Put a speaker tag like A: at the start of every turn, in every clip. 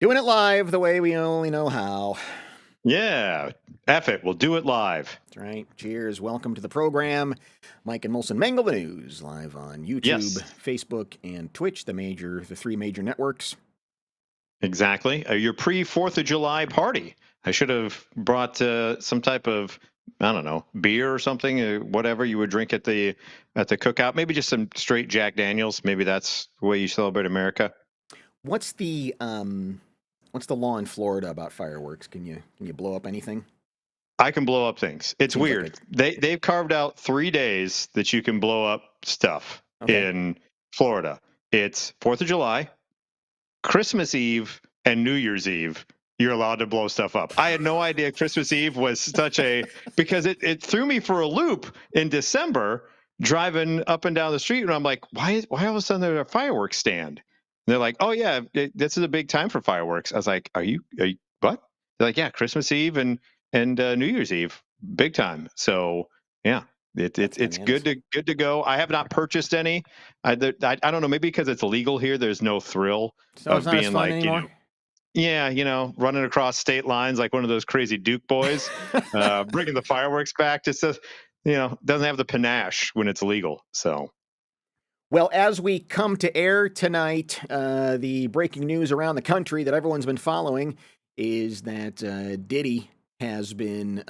A: Doing it live the way we only know how.
B: Yeah, F it. We'll do it live.
A: That's right. Cheers. Welcome to the program. Mike and Molson mangle the news live on YouTube,
B: Yes,
A: Facebook, and Twitch, the three major networks.
B: exactly. Your pre-4th of July party. I should have brought some type of, I don't know, beer or something, whatever you would drink at the cookout. Maybe just some straight Jack Daniels. Maybe that's the way you celebrate America.
A: What's the law in Florida about fireworks? Can you blow up anything?
B: I can blow up things. It's
A: Seems like
B: weird.
A: it's
B: They've carved out 3 days that you can blow up stuff
A: okay.
B: in Florida. It's 4th of July, Christmas Eve, and New Year's Eve. You're allowed to blow stuff up. I had no idea Christmas Eve was such a because it threw me for a loop in December driving up and down the street, and I'm like, why all of a sudden there's a fireworks stand? And they're like, oh yeah, this is a big time for fireworks. I was like, are you what? They're like, yeah, Christmas Eve and New Year's Eve, big time. So yeah,
A: That's
B: it's
A: bananas.
B: good to go. I have not purchased any. I don't know, maybe because it's illegal here. There's no thrill
A: So it's
B: of
A: not as
B: being
A: fun
B: like,
A: anymore.
B: yeah, running across state lines like one of those crazy Duke boys, bringing the fireworks back. Just doesn't have the panache when it's legal. So
A: Well, as we come to air tonight, the breaking news around the country that everyone's been following is that Diddy has been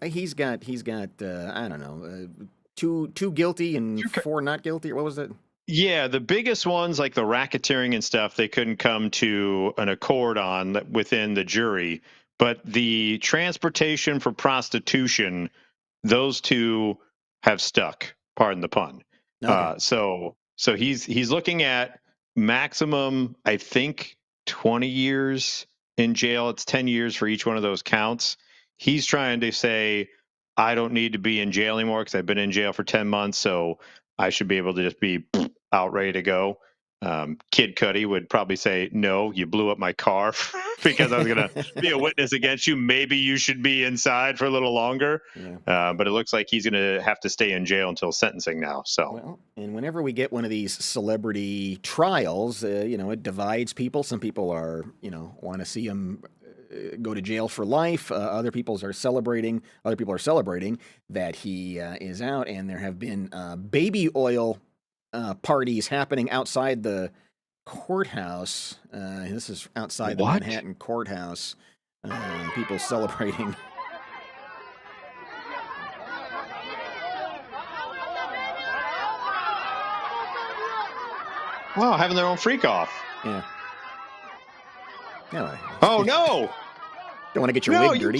A: he's got I don't know, two guilty and four not guilty. What was it?
B: yeah, the biggest ones like the racketeering and stuff, they couldn't come to an accord on within the jury. But the transportation for prostitution, those two have stuck. Pardon the pun.
A: Okay.
B: So he's looking at maximum, I think, 20 years in jail. It's 10 years for each one of those counts. He's trying to say, I don't need to be in jail anymore because I've been in jail for 10 months, so I should be able to just be out ready to go. Kid Cudi would probably say, no, you blew up my car because I was going to be a witness against you. Maybe you should be inside for a little longer.
A: Yeah.
B: But it looks like he's going to have to stay in jail until sentencing now. So,
A: Well, and whenever we get one of these celebrity trials, it divides people. Some people are, want to see him go to jail for life. Other people are celebrating that he is out, and there have been baby oil parties happening outside the courthouse. This is outside the
B: what?
A: Manhattan courthouse. People celebrating.
B: Wow, having their own freak off.
A: Yeah. Anyway.
B: Oh, no.
A: Don't want to get your wig dirty.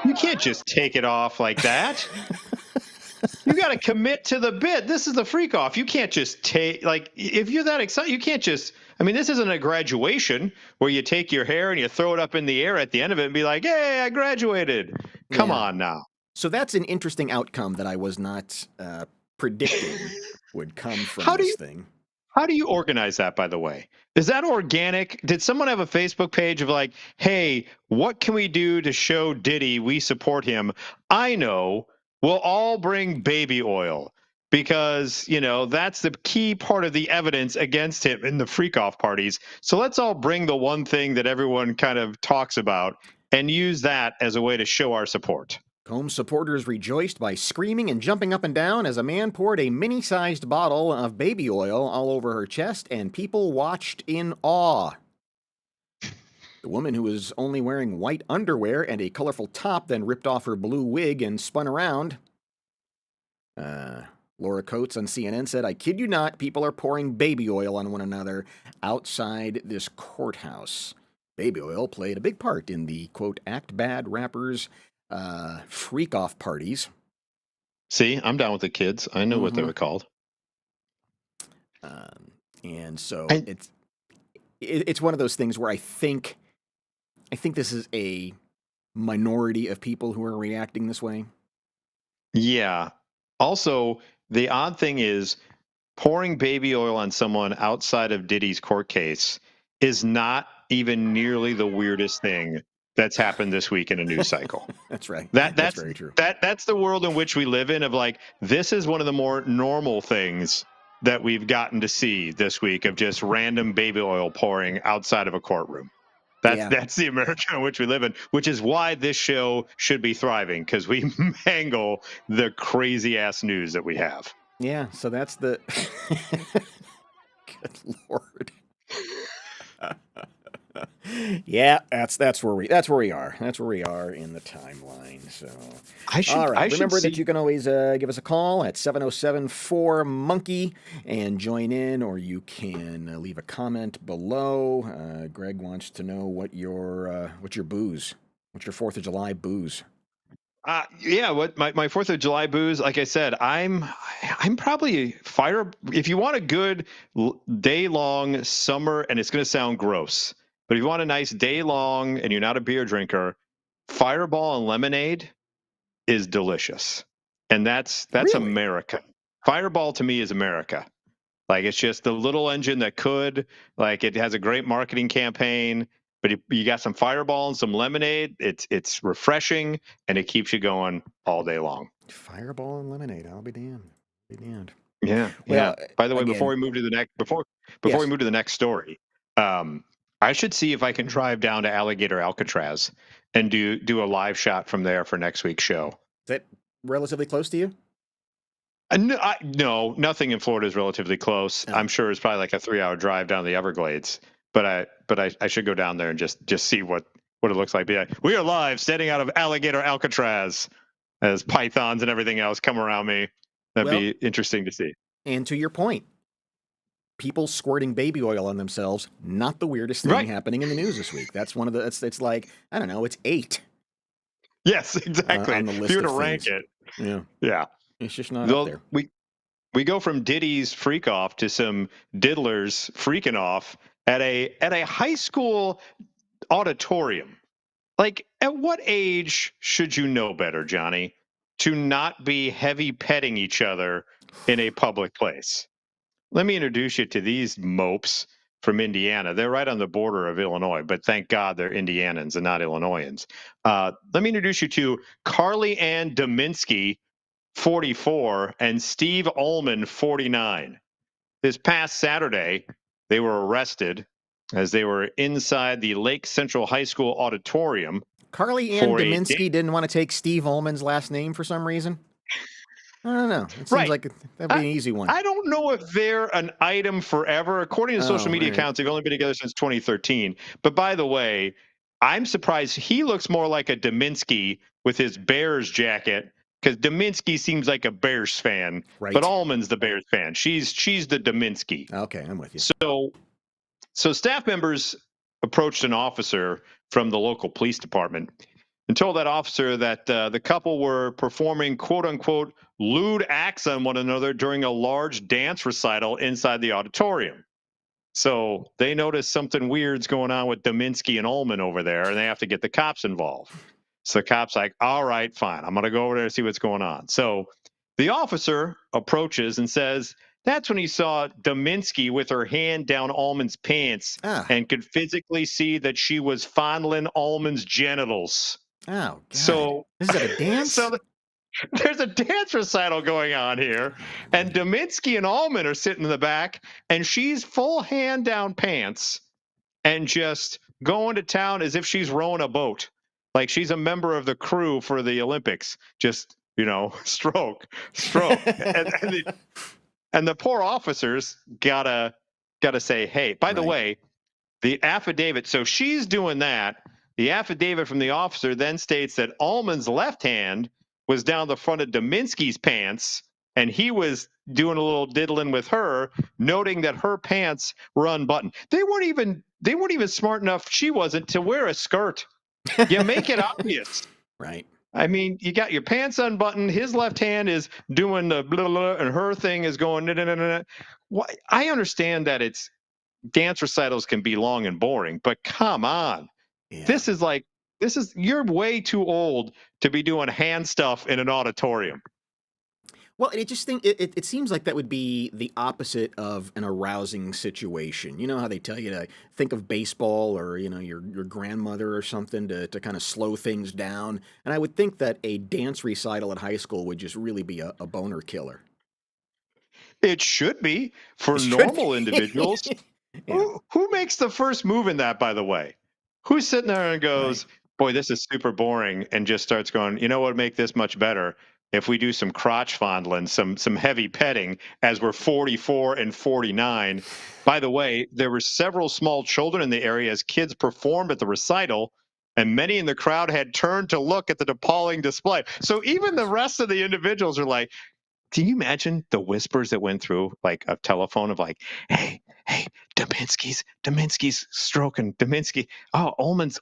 B: You can't just take it off like that. You got to commit to the bit. This is the freak off. You can't just take, like, if you're that excited, you can't just, I mean, this isn't a graduation where you take your hair and you throw it up in the air at the end of it and be like, hey, I graduated. Come on now.
A: So that's an interesting outcome that I was not predicting would come from this thing.
B: How do you organize that, by the way? Is that organic? Did someone have a Facebook page of like, hey, what can we do to show Diddy we support him? I know. We'll all bring baby oil because, that's the key part of the evidence against him in the freak-off parties. So let's all bring the one thing that everyone kind of talks about and use that as a way to show our support.
A: Combs supporters rejoiced by screaming and jumping up and down as a man poured a mini-sized bottle of baby oil all over her chest, and people watched in awe. The woman, who was only wearing white underwear and a colorful top, then ripped off her blue wig and spun around. Laura Coates on CNN said, I kid you not, people are pouring baby oil on one another outside this courthouse. Baby oil played a big part in the, quote, Act Bad rappers' freak-off parties.
B: See, I'm down with the kids. I know what they were called.
A: And so it's one of those things where I think this is a minority of people who are reacting this way.
B: Yeah. Also, the odd thing is pouring baby oil on someone outside of Diddy's court case is not even nearly the weirdest thing that's happened this week in a news cycle.
A: That's right.
B: That's
A: very true.
B: That's the world in which we live in, of like, this is one of the more normal things that we've gotten to see this week of just random baby oil pouring outside of a courtroom.
A: Yeah.
B: That's the America in which we live in, which is why this show should be thriving, because we mangle the crazy ass news that we have.
A: Yeah. So that's the. Good Lord. Yeah, that's where we are. That's where we are in the timeline. So, all right.
B: I should
A: Remember that
B: see.
A: you can always give us a call at 707-4-MONKEY and join in, or you can leave a comment below. Greg wants to know what's your booze, what's your 4th of July booze.
B: Yeah, what my 4th of July booze, like I said, I'm probably fire. If you want a good day long summer, and it's going to sound gross, but if you want a nice day long and you're not a beer drinker, Fireball and lemonade is delicious. And that's
A: Really?
B: America. Fireball to me is America. Like, it's just the little engine that could. Like, it has a great marketing campaign, but you got some Fireball and some lemonade. It's refreshing, and it keeps you going all day long.
A: Fireball and lemonade. I'll be damned. Be damned.
B: Yeah, yeah.
A: Well,
B: By the way, before
A: again,
B: we move to the next before we
A: yes.
B: move to the next story, um, I should see if I can drive down to Alligator Alcatraz and do a live shot from there for next week's show.
A: Is that relatively close to you?
B: No, nothing in Florida is relatively close.
A: Oh,
B: I'm sure it's probably like a 3-hour drive down the Everglades. But I should go down there and just see what it looks like. But yeah, we are live, standing out of Alligator Alcatraz, as pythons and everything else come around me. That'd
A: well,
B: be interesting to see.
A: and to your point, people squirting baby oil on themselves, not the weirdest thing
B: Right?
A: happening in the news this week. That's one of the, it's like, I don't know, it's 8
B: Yes, exactly.
A: on the
B: If you
A: list
B: were to
A: of
B: rank
A: things.
B: it,
A: Yeah,
B: yeah.
A: it's just not up
B: Well,
A: there.
B: we go from Diddy's freak off to some diddlers freaking off at a high school auditorium. Like, at what age should you know better, Johnny, to not be heavy petting each other in a public place? Let me introduce you to these mopes from Indiana. They're right on the border of Illinois, but thank God they're Indianans and not Illinoisans. Let me introduce you to Carly Ann Dominski, 44, and Steve Ullman, 49. This past Saturday, they were arrested as they were inside the Lake Central High School auditorium
A: Carly Ann
B: for a
A: Dominski didn't want to take Steve Ullman's last name for some reason. I don't know. It seems
B: right.
A: like that'd be
B: I,
A: an easy one.
B: I don't know if they're an item forever. According to
A: Oh,
B: social
A: all
B: media
A: right.
B: accounts, they've only been together since 2013. But by the way, I'm surprised he looks more like a Dominski with his Bears jacket, because Dominski seems like a Bears fan, but
A: Right.
B: Allman's the Bears fan. She's the Dominski.
A: Okay, I'm with you.
B: So staff members approached an officer from the local police department and told that officer that the couple were performing quote unquote lewd acts on one another during a large dance recital inside the auditorium. So they noticed something weird's going on with Dominski and Ullman over there, and they have to get the cops involved. So the cop's like, all right, fine. I'm going to go over there and see what's going on. So the officer approaches and says that's when he saw Dominski with her hand down Ullman's pants
A: Ah.
B: and could physically see that she was fondling Ullman's genitals.
A: Oh, God.
B: So,
A: This is at a dance?
B: so there's a dance recital going on here, and Dominski and Ullman are sitting in the back, and she's full hand down pants and just going to town as if she's rowing a boat, like she's a member of the crew for the Olympics. Just, stroke, and the poor officers gotta say, hey, by the
A: Right.
B: way, the affidavit. So she's doing that. The affidavit from the officer then states that Ullman's left hand was down the front of Dominski's pants, and he was doing a little diddling with her, noting that her pants were unbuttoned. They weren't even smart enough. She wasn't to wear a skirt. You make it obvious.
A: Right.
B: I mean, you got your pants unbuttoned. His left hand is doing the blah, blah, and her thing is going. Nah, nah, nah, nah. I understand that it's dance recitals can be long and boring, but come on.
A: Yeah.
B: You're way too old to be doing hand stuff in an auditorium.
A: Well, and it seems like that would be the opposite of an arousing situation. You know how they tell you to think of baseball or, your grandmother or something to kind of slow things down. And I would think that a dance recital at high school would just really be a boner killer.
B: It should be for
A: It should
B: normal individuals.
A: be. Yeah,
B: Who makes the first move in that, by the way? Who's sitting there and
A: right.
B: goes, "Boy, this is super boring," and just starts going, "You know what would make this much better? If we do some crotch fondling, some heavy petting as we're 44 and 49." By the way, there were several small children in the area as kids performed at the recital, and many in the crowd had turned to look at the appalling display. So even the rest of the individuals are like, can you imagine the whispers that went through like a telephone of like, hey, Dominski's stroking, Dominski. Oh,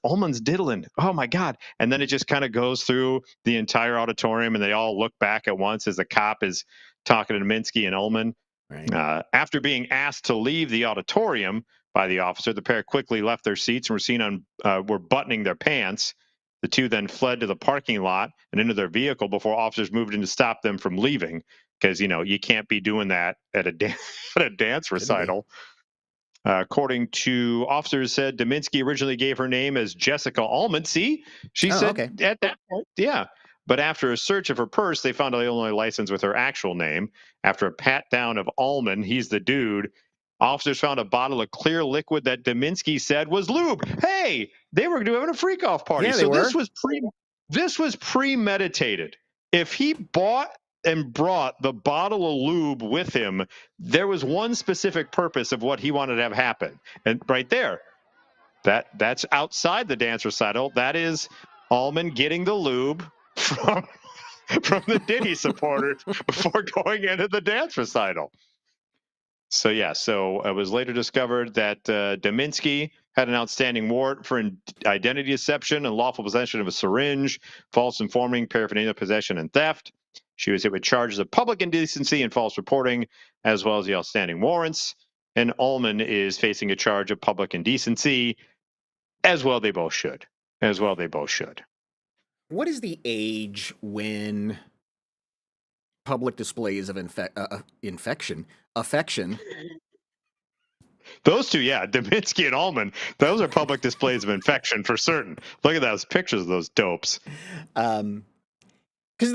B: Ullman's diddling. Oh my God. And then it just kind of goes through the entire auditorium and they all look back at once as the cop is talking to Dominski and Ullman.
A: Right.
B: After being asked to leave the auditorium by the officer, the pair quickly left their seats and were seen were buttoning their pants. The two then fled to the parking lot and into their vehicle before officers moved in to stop them from leaving. Because you can't be doing that at a at a dance
A: Shouldn't be.
B: recital. According to officers, said Dominski originally gave her name as Jessica Allman. See, she
A: Oh,
B: said
A: okay.
B: at that point, yeah. But after a search of her purse, they found an Illinois license with her actual name. After a pat down of Allman, he's the dude. Officers found a bottle of clear liquid that Dominski said was lube. Hey, they were doing a freak off party.
A: Yeah, they
B: So
A: were.
B: this was premeditated. If he bought and brought the bottle of lube with him, there was one specific purpose of what he wanted to have happen. And right there, that's outside the dance recital. That is Allman getting the lube from the Diddy supporters before going into the dance recital. So yeah, so it was later discovered that Dominski had an outstanding warrant for identity deception and lawful possession of a syringe, false informing, paraphernalia possession, and theft. She was hit with charges of public indecency and false reporting, as well as the outstanding warrants. And Ullman is facing a charge of public indecency, as well. They both should. As well, they both should.
A: What is the age when public displays of affection?
B: Those two, yeah, Dominski and Ullman, those are public displays of infection for certain. Look at those pictures of those dopes.
A: Um, because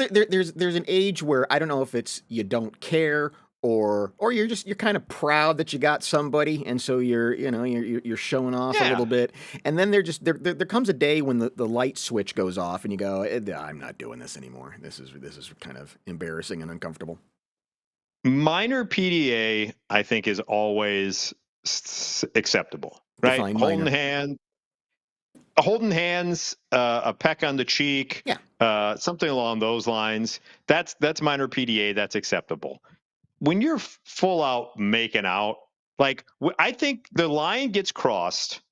A: there's an age where I don't know if it's you don't care or you're kind of proud that you got somebody, and so you're showing off a
B: Yeah.
A: little bit, and then there comes a day when the light switch goes off, and you go, I'm not doing this anymore. This is kind of embarrassing and uncomfortable.
B: Minor PDA, I think, is always acceptable, right?
A: Define minor.
B: Holding hands, a peck on the cheek,
A: Yeah.
B: something along those lines. That's minor PDA. That's acceptable. When you're full out making out, like I think the line gets crossed.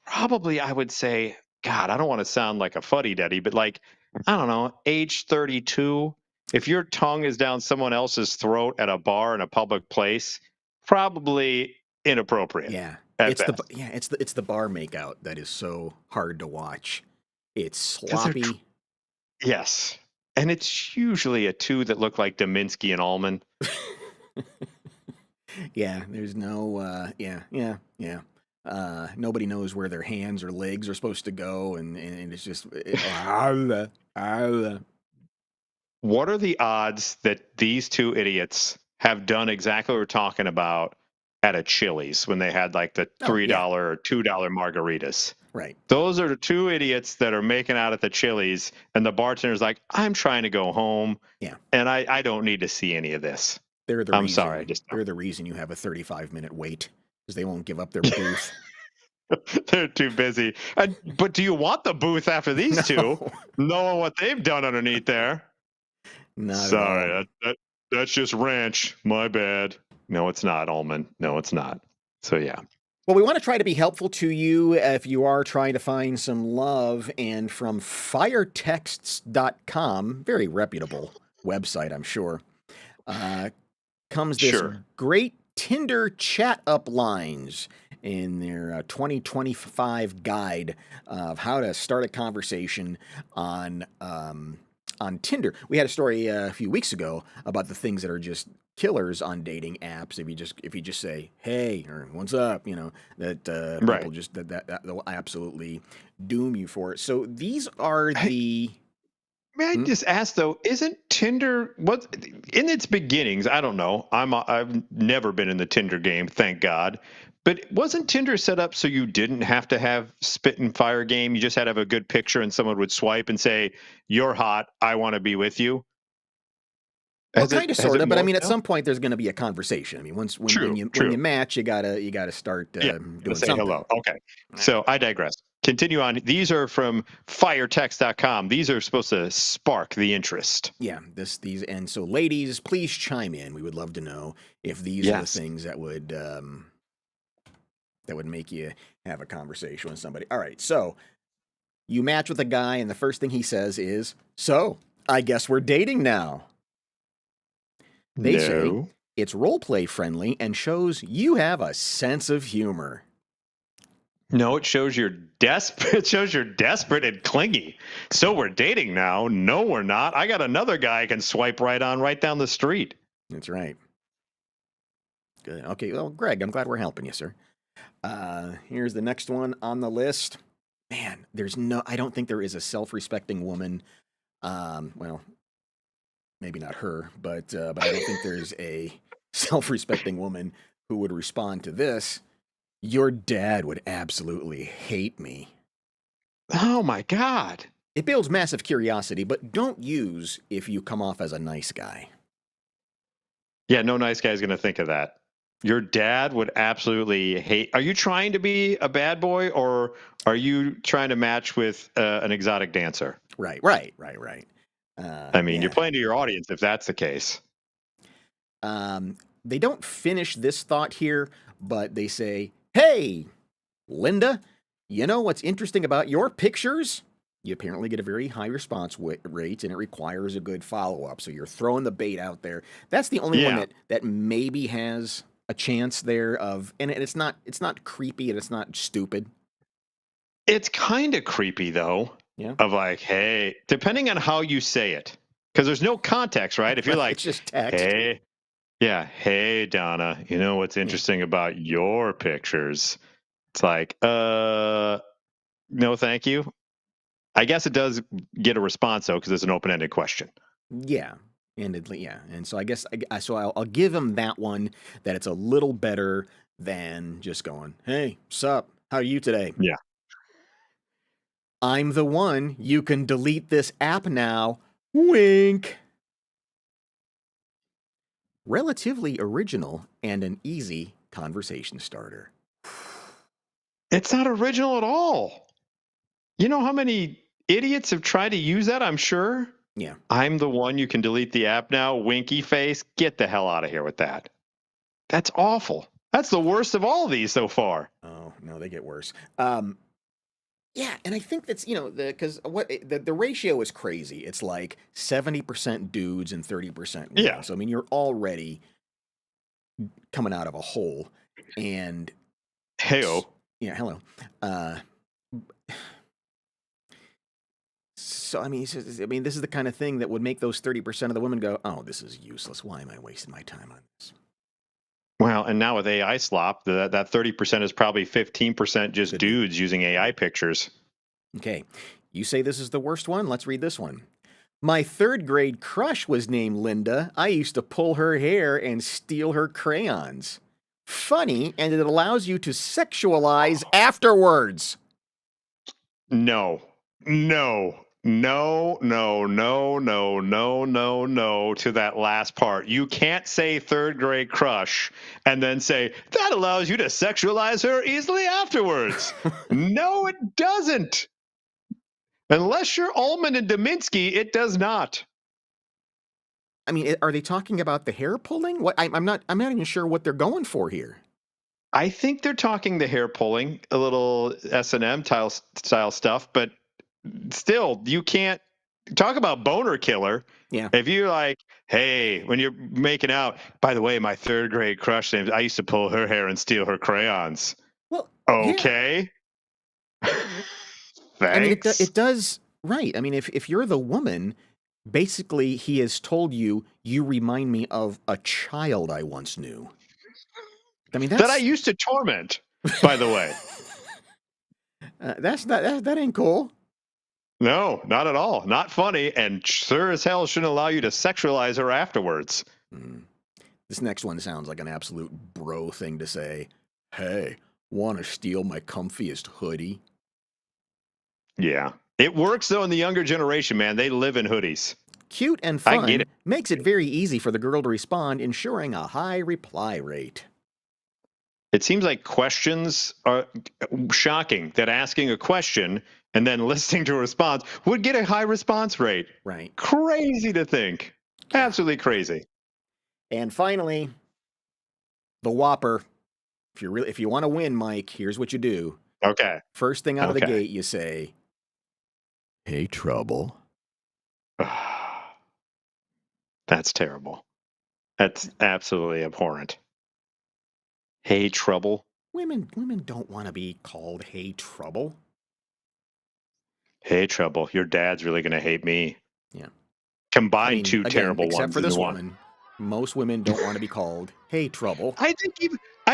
B: Probably, I would say, God, I don't want to sound like a fuddy-duddy, but like, I don't know, age 32. If your tongue is down someone else's throat at a bar in a public place, probably inappropriate.
A: Yeah.
B: At
A: It's the
B: best.
A: it's the bar makeout that is so hard to watch. It's
B: 'Cause they're
A: sloppy.
B: yes. And it's usually a two that look like Dominski and Allman.
A: Yeah, there's no yeah. Nobody knows where their hands or legs are supposed to go, and it's just
B: What are the odds that these two idiots have done exactly what we're talking about at a Chili's when they had like the
A: Oh,
B: $3
A: yeah.
B: or $2 margaritas?
A: Right.
B: Those are the two idiots that are making out at the Chili's, and the bartender's like, I'm trying to go home,
A: Yeah.
B: and I don't need to see any of this.
A: They're the
B: I'm
A: reason.
B: sorry, I just
A: They're the reason you have a 35-minute wait because they won't give up their booth.
B: they're too busy. But do you want the booth after these two,
A: No,
B: knowing what they've done underneath there?
A: not at all.
B: Sorry, that's just ranch. My bad. No, it's not, Allman. No, it's not. So yeah.
A: Well, we want to try to be helpful to you if you are trying to find some love, and from firetexts.com, very reputable website, I'm sure, comes this
B: Sure.
A: great Tinder chat up lines in their 2025 guide of how to start a conversation on Tinder. We had a story a few weeks ago about the things that are just killers on dating apps. If you just say hey or what's up, that
B: Right.
A: people just that will absolutely doom you for it. So these are the
B: may I
A: Hmm?
B: just ask though, isn't Tinder what in its beginnings? I don't know. I've never been in the Tinder game, thank God. But wasn't Tinder set up so you didn't have to have spit and fire game? You just had to have a good picture, and someone would swipe and say, "You're hot. I want to be with you."
A: Well,
B: Has
A: kind
B: it
A: of,
B: has
A: sort
B: it
A: of, but I mean,
B: morphed
A: at
B: now?
A: some point, there's going to be a conversation. I mean, once when
B: True,
A: you
B: true.
A: match, you gotta start
B: Yeah, gotta
A: doing
B: say
A: something.
B: hello. Okay. So I digress. Continue on. These are from firetext.com. These are supposed to spark the interest.
A: Yeah, these, and so, ladies, please chime in. We would love to know if these are the
B: Yes.
A: things that would make you have a conversation with somebody. All right, so you match with a guy, and the first thing he says is, "So, I guess we're dating now." They say
B: No.
A: it's role play friendly and shows you have a sense of humor.
B: No, it shows you're desperate. It shows you're desperate and clingy. So we're dating now. No, we're not. I got another guy I can swipe right on right down the street.
A: That's right. Good. Okay, well, Greg, I'm glad we're helping you, sir. Here's the next one on the list. Man, I don't think there is a self-respecting woman. Well, maybe not her, but I don't think there's a self-respecting woman who would respond to this. Your dad would absolutely hate me.
B: Oh my God.
A: It builds massive curiosity, but don't use if you come off as a nice guy.
B: Yeah, no nice guy's going to think of that. Your dad would absolutely hate. Are you trying to be a bad boy, or are you trying to match with an exotic dancer?
A: Right, right, right, right.
B: I mean, you're
A: Yeah.
B: playing to your audience if that's the case.
A: They don't finish this thought here, but they say, "Hey, Linda, you know what's interesting about your pictures?" You apparently get a very high response rate, and it requires a good follow up. So you're throwing the bait out there. That's the only one
B: Yeah,
A: that maybe has a chance there of, and it's not creepy and it's not stupid.
B: it's kind of creepy though.
A: Yeah,
B: Of like, hey, depending on how you say it, because there's no context, right? If you're
A: right.
B: like,
A: It's just text.
B: hey, yeah, hey Donna, you know what's
A: Yeah,
B: interesting about your pictures? It's like, no, thank you. I guess it does get a response though, because it's an open-ended question.
A: yeah. Yeah, and so I guess I'll give him that one, that it's a little better than just going, "Hey, sup? How are you today?
B: Yeah.
A: I'm the one. You can delete this app now. Wink." Relatively original and an easy conversation starter.
B: It's not original at all. You know how many idiots have tried to use that, I'm sure?
A: Yeah.
B: I'm the one you can delete the app now, winky face. Get the hell out of here with that. That's awful. That's the worst of all of these so far.
A: Oh no, they get worse. Yeah, and I think that's because the ratio is crazy. It's like 70% dudes and 30% women.
B: Yeah.
A: So I mean, you're already coming out of a hole, and
B: Heyo.
A: yeah, hello. Uh, so I mean, this is the kind of thing that would make those 30% of the women go, "Oh, this is useless. Why am I wasting my time on this?"
B: Well, and now with AI slop, that 30% is probably 15% just
A: Could be.
B: dudes using AI pictures.
A: Okay, you say this is the worst one. Let's read this one. My third grade crush was named Linda. I used to pull her hair and steal her crayons. Funny, and it allows you to sexualize afterwards.
B: No, no, no, no, no, no, no, no, no to that last part. You can't say third grade crush and then say that allows you to sexualize her easily afterwards. No, it doesn't. Unless you're Ullman and Dominski, it does not.
A: I mean, are they talking about the hair pulling? What I'm not even sure what they're going for here.
B: I think they're talking the hair pulling, a little S&M style stuff, but still, you can't talk about boner killer.
A: Yeah.
B: If you're like, hey, when you're making out, by the way, my third grade crush named, I used to pull her hair and steal her crayons.
A: Well, yeah.
B: Okay.
A: I mean,
B: Thanks.
A: it does, right. I mean, if you're the woman, basically he has told you, you remind me of a child I once knew. I mean,
B: That I
A: that's
B: used to torment, by the way.
A: that's that ain't cool.
B: No, not at all. Not funny, and sure as hell shouldn't allow you to sexualize her afterwards.
A: Mm. This next one sounds like an absolute bro thing to say. Hey, want to steal my comfiest hoodie?
B: Yeah. It works though in the younger generation, man. They live in hoodies.
A: Cute and
B: I get
A: fun
B: it.
A: makes it very easy for the girl to respond, ensuring a high reply rate.
B: It seems like questions are shocking that asking a question and then listening to a response would get a high response rate.
A: Right.
B: Crazy to think. Absolutely crazy.
A: And finally, the Whopper. If you want to win, Mike, here's what you do.
B: Okay.
A: First thing out of the
B: Okay.
A: gate, you say, "Hey, trouble."
B: That's terrible. That's absolutely abhorrent. Hey, trouble.
A: Women don't want to be called "Hey, trouble."
B: Hey, trouble. Your dad's really going to hate me.
A: Yeah. I
B: Combine
A: mean,
B: two
A: again,
B: terrible
A: except
B: ones
A: for
B: into
A: this
B: one.
A: woman, most women don't want to be called "Hey, trouble."
B: I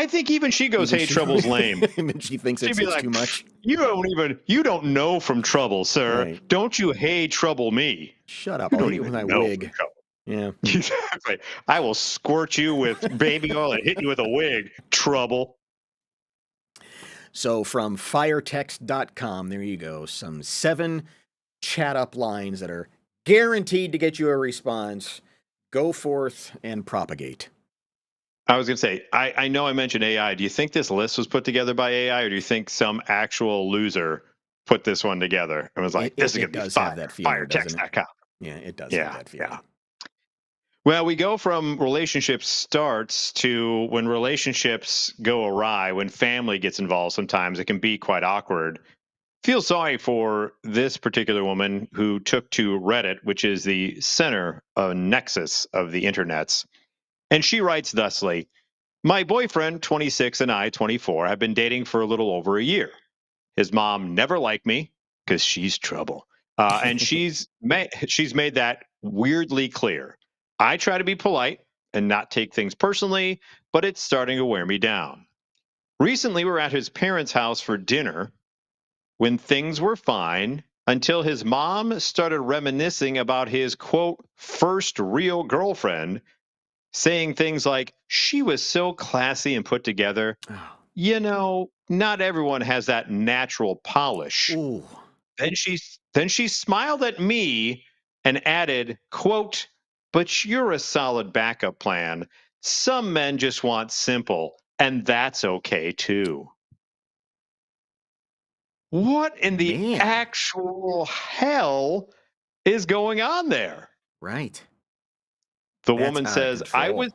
B: think even she goes,
A: Even
B: "Hey,
A: she,
B: trouble's lame."
A: even she thinks
B: She'd
A: it's
B: be
A: it's
B: like,
A: too much.
B: you don't know from trouble, sir.
A: Right.
B: Don't you hey trouble me.
A: Shut up!
B: You
A: I'll
B: don't
A: hit you with
B: even
A: my
B: know from
A: wig.
B: trouble.
A: Yeah.
B: Exactly. I will squirt you with baby oil and hit you with a wig. Trouble.
A: So from firetext.com, there you go. Some 7 chat up lines that are guaranteed to get you a response. Go forth and propagate.
B: I was gonna say, I know I mentioned AI. Do you think this list was put together by AI, or do you think some actual loser put this one together and was
A: It,
B: like, this
A: it,
B: is gonna
A: it
B: be
A: does
B: fire,
A: have that feeling, doesn't it?
B: firetext.com.
A: Yeah, it does have
B: Yeah,
A: that
B: yeah.
A: feeling.
B: Well, we go from relationship starts to when relationships go awry, when family gets involved, sometimes it can be quite awkward. Feel sorry for this particular woman who took to Reddit, which is the center, a nexus of the internets. And she writes thusly: My boyfriend, 26, and I, 24, have been dating for a little over a year. His mom never liked me because she's trouble. And she's made that weirdly clear. I try to be polite and not take things personally, but it's starting to wear me down. Recently, we were at his parents' house for dinner when things were fine until his mom started reminiscing about his quote, first real girlfriend, saying things like, she was so classy and put together.
A: Oh.
B: Not everyone has that natural polish.
A: Ooh.
B: Then she smiled at me and added, quote, but you're a solid backup plan. Some men just want simple, and that's okay too. What in the
A: Man.
B: actual hell is going on there?
A: Right.
B: The
A: That's
B: woman
A: out of
B: says,
A: control.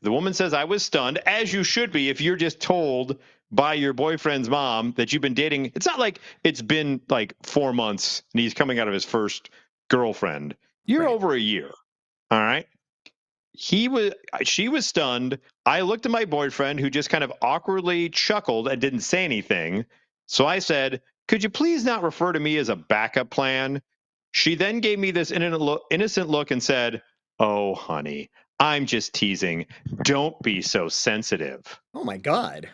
B: the woman says, I was stunned, as you should be if you're just told by your boyfriend's mom that you've been dating. It's not like it's been like 4 months and he's coming out of his first girlfriend. You're
A: Right.
B: over a year. All right. She was stunned. I looked at my boyfriend, who just kind of awkwardly chuckled and didn't say anything. So I said, could you please not refer to me as a backup plan? She then gave me this innocent look and said, oh, honey, I'm just teasing. Don't be so sensitive.
A: Oh my God.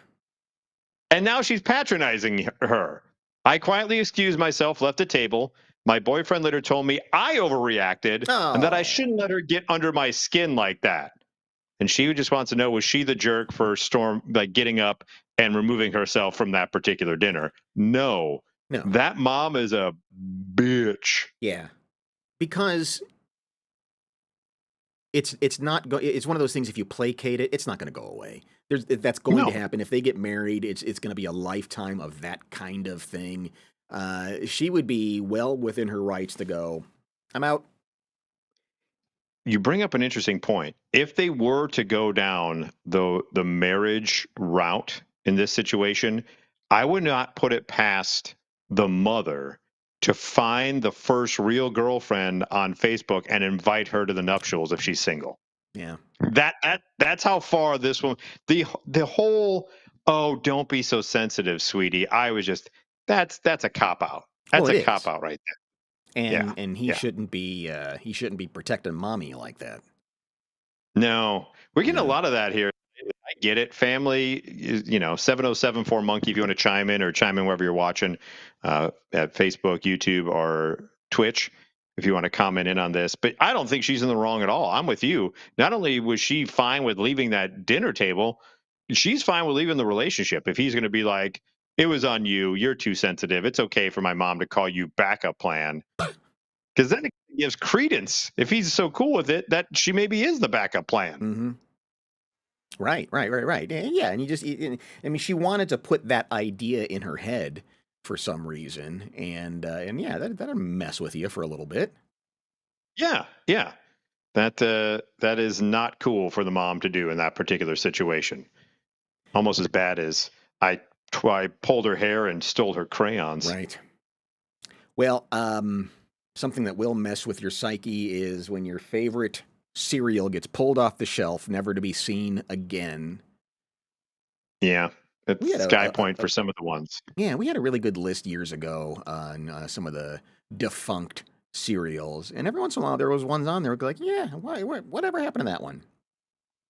B: And now she's patronizing her. I quietly excused myself, left the table. My boyfriend later told me I overreacted and that I
A: Oh.
B: shouldn't let her get under my skin like that. And she just wants to know, was she the jerk for Storm like getting up and removing herself from that particular dinner? No.
A: No.
B: That mom is a bitch.
A: Yeah. Because it's one of those things. If you placate it, it's not going to go away. That's going to
B: No.
A: happen. If they get married, it's going to be a lifetime of that kind of thing. She would be well within her rights to go, I'm out.
B: You bring up an interesting point. If they were to go down the marriage route in this situation, I would not put it past the mother to find the first real girlfriend on Facebook and invite her to the nuptials if she's single.
A: Yeah.
B: That's how far this one, the whole, oh, don't be so sensitive, sweetie. I was just, that's a cop out.
A: Well,
B: That's
A: it
B: a cop
A: is.
B: out right there. Yeah.
A: And
B: Yeah.
A: he shouldn't be protecting mommy like that.
B: No, we're getting a
A: No.
B: lot of that here. get it. Family is, 7074 Monkey if you want to chime in wherever you're watching, at Facebook, YouTube, or Twitch if you want to comment in on this. But I don't think she's in the wrong at all. I'm with you. Not only was she fine with leaving that dinner table, she's fine with leaving the relationship. If he's going to be like, it was on you, you're too sensitive, it's okay for my mom to call you backup plan. Because then it gives credence. If he's so cool with it, that she maybe is the backup plan.
A: Mm-hmm. Right. Yeah, and I mean, she wanted to put that idea in her head for some reason, and yeah, that'll mess with you for a little bit.
B: Yeah. That is not cool for the mom to do in that particular situation. Almost as bad as I pulled her hair and stole her crayons.
A: Right. Well, something that will mess with your psyche is when your favorite cereal gets pulled off the shelf, never to be seen again.
B: Yeah,
A: We had
B: it's Sky Point for some of the ones.
A: Yeah, we had a really good list years ago on some of the defunct cereals, and every once in a while there was ones on there like, yeah, whatever happened to that one?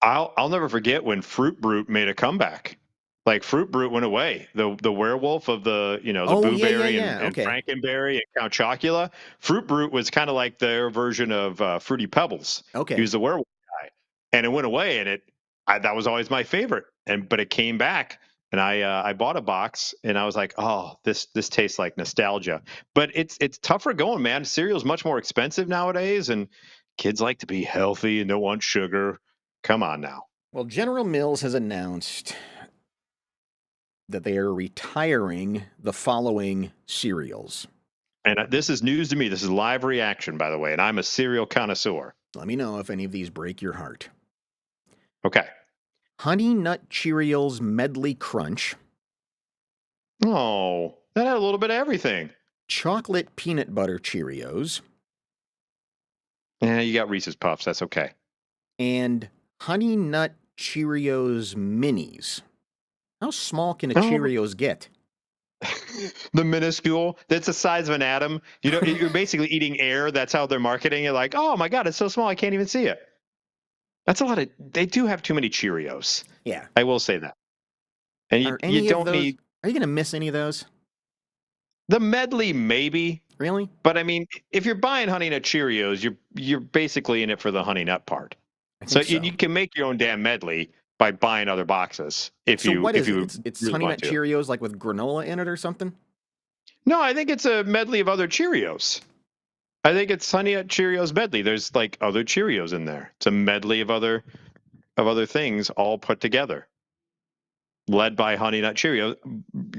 B: I'll never forget when Fruit Brute made a comeback. Like Fruit Brute went away. The werewolf of the
A: Oh,
B: Boo Berry
A: yeah.
B: and
A: Okay.
B: Frankenberry and Count Chocula. Fruit Brute was kind of like their version of Fruity Pebbles. He
A: Okay.
B: was the werewolf guy, and it went away, and that was always my favorite. But it came back, and I bought a box, and I was like, oh, this tastes like nostalgia. But it's tougher going, man. Cereal's much more expensive nowadays, and kids like to be healthy and don't want sugar. Come on now.
A: Well, General Mills has announced that they are retiring the following cereals.
B: And this is news to me. This is live reaction, by the way, and I'm a cereal connoisseur.
A: Let me know if any of these break your heart.
B: Okay.
A: Honey Nut Cheerios Medley Crunch.
B: Oh, that had a little bit of everything.
A: Chocolate Peanut Butter Cheerios.
B: Yeah, you got Reese's Puffs. That's okay.
A: And Honey Nut Cheerios Minis. How small can a
B: Oh.
A: Cheerios get?
B: The minuscule. That's the size of an atom. You're basically eating air. That's how they're marketing it. Like, oh my God, it's so small, I can't even see it. That's a lot of. They do have too many Cheerios.
A: Yeah.
B: I will say that. And you don't need.
A: Are you going to miss any of those?
B: The medley, maybe.
A: Really?
B: But I mean, if you're buying Honey Nut Cheerios, you're basically in it for the Honey Nut part. So you can make your own damn medley by buying other boxes.
A: What is it? It's
B: really
A: Honey Nut
B: want to.
A: Cheerios like with granola in it or something?
B: No, I think it's a medley of other Cheerios. I think it's Honey Nut Cheerios medley. There's like other Cheerios in there. It's a medley of other things all put together. Led by Honey Nut Cheerio,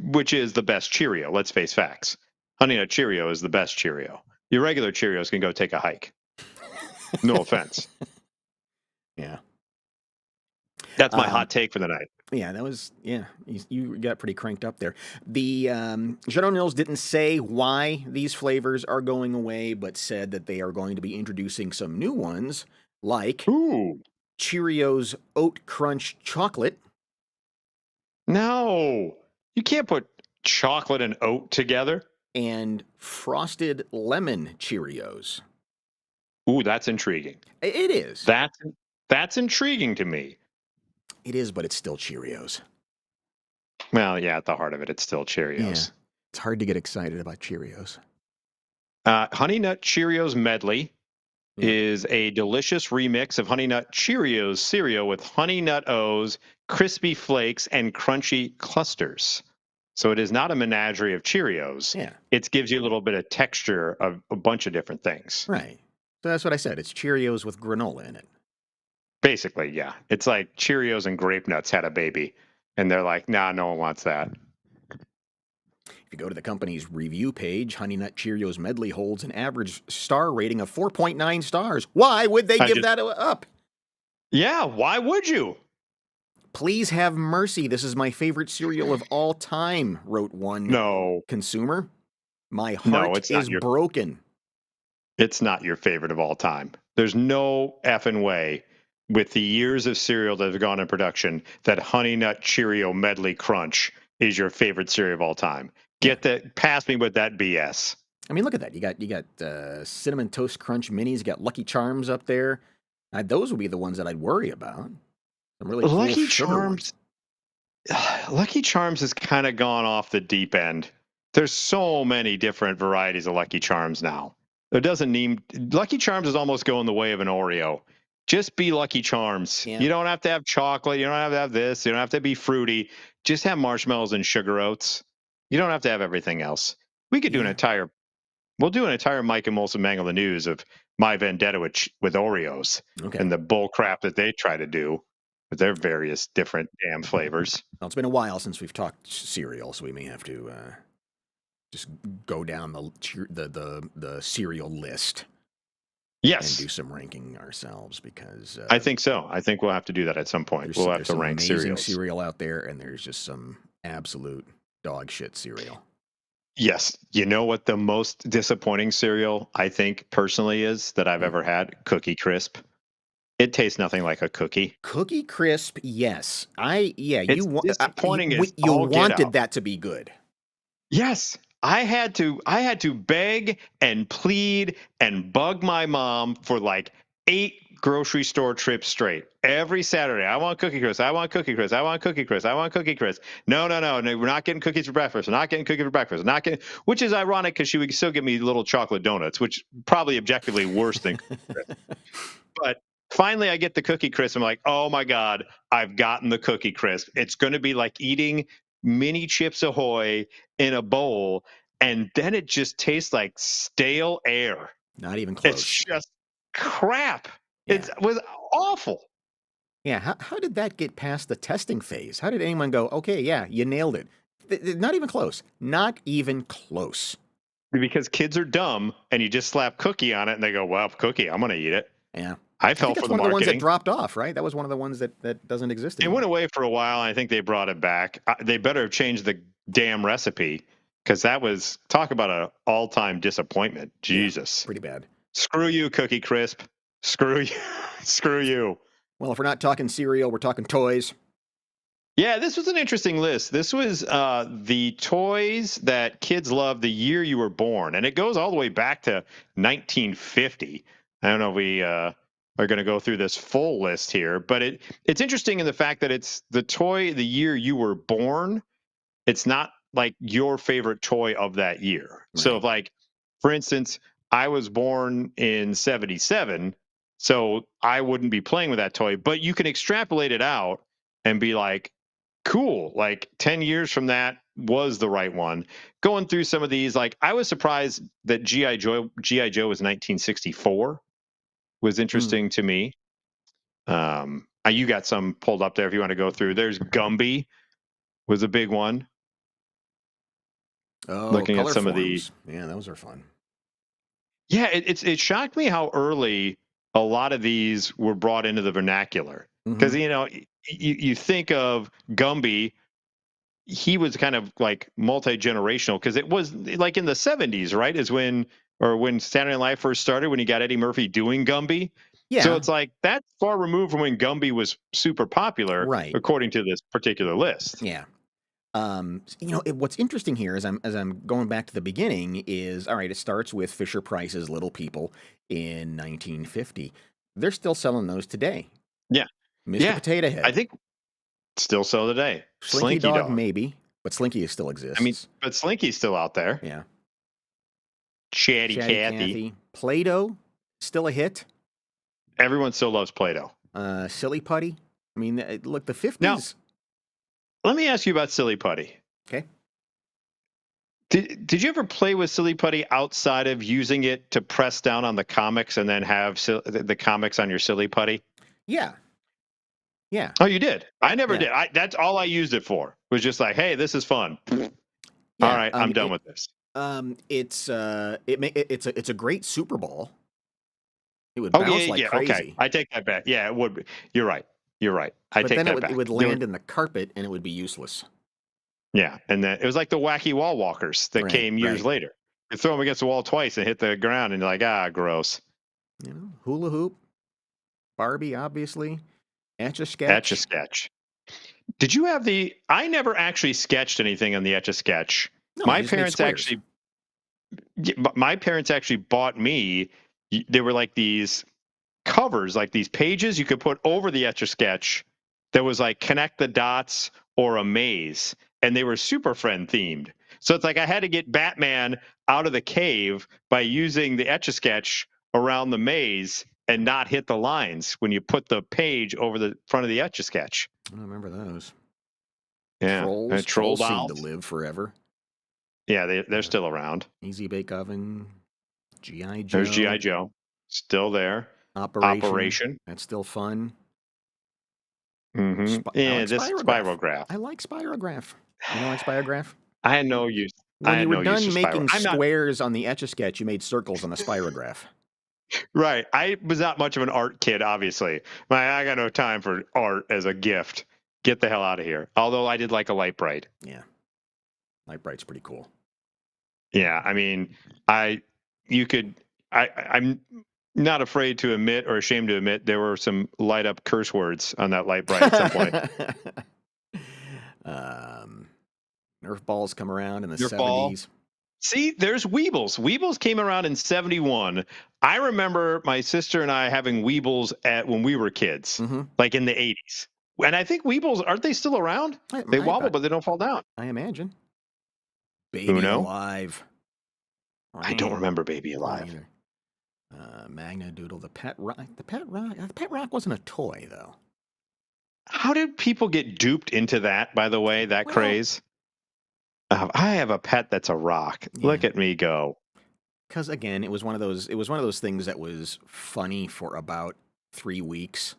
B: which is the best Cheerio. Let's face facts. Honey Nut Cheerio is the best Cheerio. Your regular Cheerios can go take a hike. No offense.
A: Yeah.
B: That's my hot take for the night.
A: Yeah, you got pretty cranked up there. The General Mills didn't say why these flavors are going away, but said that they are going to be introducing some new ones, like Cheerios Oat Crunch Chocolate.
B: No, you can't put chocolate and oat together.
A: And Frosted Lemon Cheerios.
B: Ooh, that's intriguing.
A: It is.
B: That's intriguing to me.
A: It is, but it's still Cheerios.
B: Well, yeah, at the heart of it, it's still Cheerios.
A: Yeah. It's hard to get excited about Cheerios.
B: Honey Nut Cheerios Medley is a delicious remix of Honey Nut Cheerios cereal with Honey Nut O's, crispy flakes, and crunchy clusters. So it is not a menagerie of Cheerios.
A: Yeah.
B: It gives you a little bit of texture of a bunch of different things.
A: Right. So that's what I said. It's Cheerios with granola in it.
B: Basically, yeah. It's like Cheerios and Grape Nuts had a baby, and they're like, nah, no one wants that.
A: If you go to the company's review page, Honey Nut Cheerios Medley holds an average star rating of 4.9 stars. Why would they give that up?
B: Yeah, why would you?
A: Please have mercy. This is my favorite cereal of all time, wrote one consumer. My heart is broken.
B: It's not your favorite of all time. There's no effing way, with the years of cereal that have gone in production, that Honey Nut Cheerio Medley Crunch is your favorite cereal of all time. Pass me with that BS.
A: I mean, look at that. You got Cinnamon Toast Crunch Minis. You got Lucky Charms up there. Those would be the ones that I'd worry about. Some really cool
B: Lucky
A: sugar ones.
B: Charms Lucky Charms has kind of gone off the deep end. There's so many different varieties of Lucky Charms now. It doesn't need Lucky Charms is almost going the way of an Oreo. Just be Lucky Charms.
A: Yeah.
B: You don't have to have chocolate. You don't have to have this. You don't have to be fruity. Just have marshmallows and sugar oats. You don't have to have everything else. We could do an
A: Yeah.
B: entire. We'll do an entire Mike and Molson Mangle the News of my vendetta with Oreos
A: Okay.
B: and the bull crap that they try to do with their various different damn flavors.
A: Well, it's been a while since we've talked cereal, so we may have to just go down the cereal list and
B: Yes,
A: do some ranking ourselves because
B: I think so. I think we'll have to do that at some point. We'll have
A: there's
B: to
A: some
B: rank
A: amazing
B: cereals.
A: cereal out there, and there's just some absolute dog shit cereal.
B: Yes. You know what the most disappointing cereal I think personally is that I've
A: Mm.
B: ever had? Cookie Crisp. It tastes nothing like a cookie.
A: Cookie Crisp, yes.
B: It's disappointing as
A: you
B: all get
A: wanted
B: out.
A: that to be good.
B: Yes. I had to beg and plead and bug my mom for like 8 grocery store trips straight. Every Saturday, I want Cookie Crisp. I want Cookie Crisp. I want Cookie Crisp. I want Cookie Crisp. No, no, no, no. We're not getting cookies for breakfast. We're not getting cookies for breakfast. We're not getting, which is ironic because she would still give me little chocolate donuts, which probably objectively worse than Cookie Crisp. But finally, I get the Cookie Crisp. I'm like, oh my God, I've gotten the Cookie Crisp. It's going to be like eating mini Chips Ahoy in a bowl. And then it just tastes like stale air.
A: Not even
B: It's
A: close.
B: just crap.
A: Yeah.
B: It was awful
A: Yeah. How did that get past the testing phase? How did anyone go, okay, yeah, you nailed it? Not even close. Not even close.
B: because kids are dumb and you just slap cookie on it and they go, well, cookie, I'm going to eat it.
A: Yeah.
B: I
A: I
B: fell
A: think
B: for
A: that's
B: the
A: one of the ones that
B: marketing.
A: dropped off, right? That was one of the ones that doesn't exist
B: It went
A: anymore.
B: away for a while. And I think they brought it back. They better have changed the damn recipe because that was talk about an all-time disappointment.
A: Yeah,
B: Jesus.
A: pretty bad.
B: Screw you, Cookie Crisp. Screw you. Screw you.
A: Well, if we're not talking cereal, we're talking toys.
B: Yeah, this was an interesting list. This was the toys that kids loved the year you were born, and it goes all the way back to 1950. I don't know if we are going to go through this full list here, but it's interesting in the fact that it's the toy the year you were born. It's not like your favorite toy of that year. So,
A: Right.
B: if like, for instance, I was born in 77, so I wouldn't be playing with that toy, but you can extrapolate it out and be like, cool, like 10 years from that was the right one. Going through some of these, like I was surprised that GI Joe was 1964 was
A: Mm.
B: interesting to me. You got some pulled up there if you want to go through. There's Gumby was a big one.
A: Oh,
B: Looking at
A: color
B: some of the,
A: forms. Yeah, those are fun.
B: yeah, it shocked me how early a lot of these were brought into the vernacular
A: Hmm.
B: because you think of Gumby, he was kind of like multi-generational because it was like in the 70s, right? Is when Saturday Night Live first started, when you got Eddie Murphy doing Gumby. So
A: Yeah,
B: it's like that's far removed from when Gumby was super popular,
A: right.
B: according to this particular list.
A: Yeah. What's interesting here as I'm going back to the beginning is all right. It starts with Fisher Price's Little People in 1950. They're still selling those today.
B: Yeah.
A: Mr.
B: Yeah.
A: Potato
B: I
A: Head,
B: think still so today.
A: Slinky
B: Slinky
A: Dog,
B: Dog.
A: maybe, but Slinky still
B: I mean,
A: exists.
B: but Slinky's still out there.
A: Yeah.
B: Chatty
A: Chatty
B: Cathy.
A: Cathy, Play-Doh, still a hit.
B: Everyone still loves Play-Doh.
A: Silly Putty. I mean, look, the
B: Now,
A: 50s.
B: let me ask you about Silly Putty.
A: Okay.
B: Did you ever play with Silly Putty outside of using it to press down on the comics and then have the comics on your Silly Putty?
A: Yeah. Yeah.
B: Oh, you did. I never
A: Yeah.
B: did. That's all I used it for. Was just like, hey, this is fun. All
A: Yeah.
B: right, I'm done with this.
A: It's a great Super Bowl. It would
B: Oh yeah,
A: bounce like
B: yeah. Okay,
A: crazy,
B: I take that back. Yeah, it would be. You're right. You're right. I
A: but
B: take
A: then it
B: that
A: would it
B: back.
A: would land in the carpet and it would be useless.
B: Yeah, and then it was like the wacky wall walkers that
A: Right.
B: came years
A: Right.
B: later. You throw them against the wall twice and hit the ground, and you're like, ah, gross.
A: Hula hoop, Barbie, obviously, Etch a
B: Etch a
A: Sketch.
B: sketch. Did you have the? I never actually sketched anything on the Etch a Sketch.
A: No, you
B: My
A: just made
B: parents
A: squares.
B: actually, my parents actually bought me. They were like these covers, like these pages you could put over the Etch a Sketch that was like connect the dots or a maze, and they were Super Friend themed. So it's like I had to get Batman out of the cave by using the Etch a Sketch around the maze and not hit the lines when you put the page over the front of the Etch a Sketch.
A: I don't remember those.
B: Yeah,
A: Trolls.
B: troll
A: Trolls seem to
B: dolls.
A: live forever.
B: Yeah, they're
A: Uh,
B: still around.
A: Easy Bake Oven. GI
B: There's GI
A: Joe.
B: Joe, still there.
A: Operation.
B: Operation.
A: That's still fun. I
B: Yeah,
A: like
B: this
A: Spirograph.
B: spirograph.
A: I like Spirograph. You know, like Spirograph.
B: I had no use. I
A: When
B: had
A: you were
B: no use for
A: done
B: spiral.
A: making
B: I'm not
A: squares on the Etch a Sketch, you made circles on the Spirograph.
B: right. I was not much of an art kid, obviously. I got no time for art as a gift. Get the hell out of here. Although I did like a light bright.
A: Yeah, Light Bright's pretty cool.
B: Yeah, I mean, I you could I'm not afraid to admit or ashamed to admit there were some light up curse words on that light bright at some point.
A: um, Nerf balls come around in the
B: Your ball.
A: 70s.
B: See, there's Weebles. Weebles came around in 71. I remember my sister and I having Weebles at when we were kids,
A: Mm-hmm.
B: like in the 80s. And I think Weebles, aren't they still around? They wobble, but they don't fall down.
A: I imagine. Baby
B: Uno?
A: Alive.
B: I don't remember Baby
A: I don't
B: Alive.
A: either. Magna Doodle, the Pet Rock. The Pet Rock wasn't a toy, though.
B: How did people get duped into that, by the way, that
A: Well,
B: craze? I have a pet that's a rock.
A: Yeah.
B: Look at me go.
A: Because again, it was one of those things that was funny for about 3 weeks,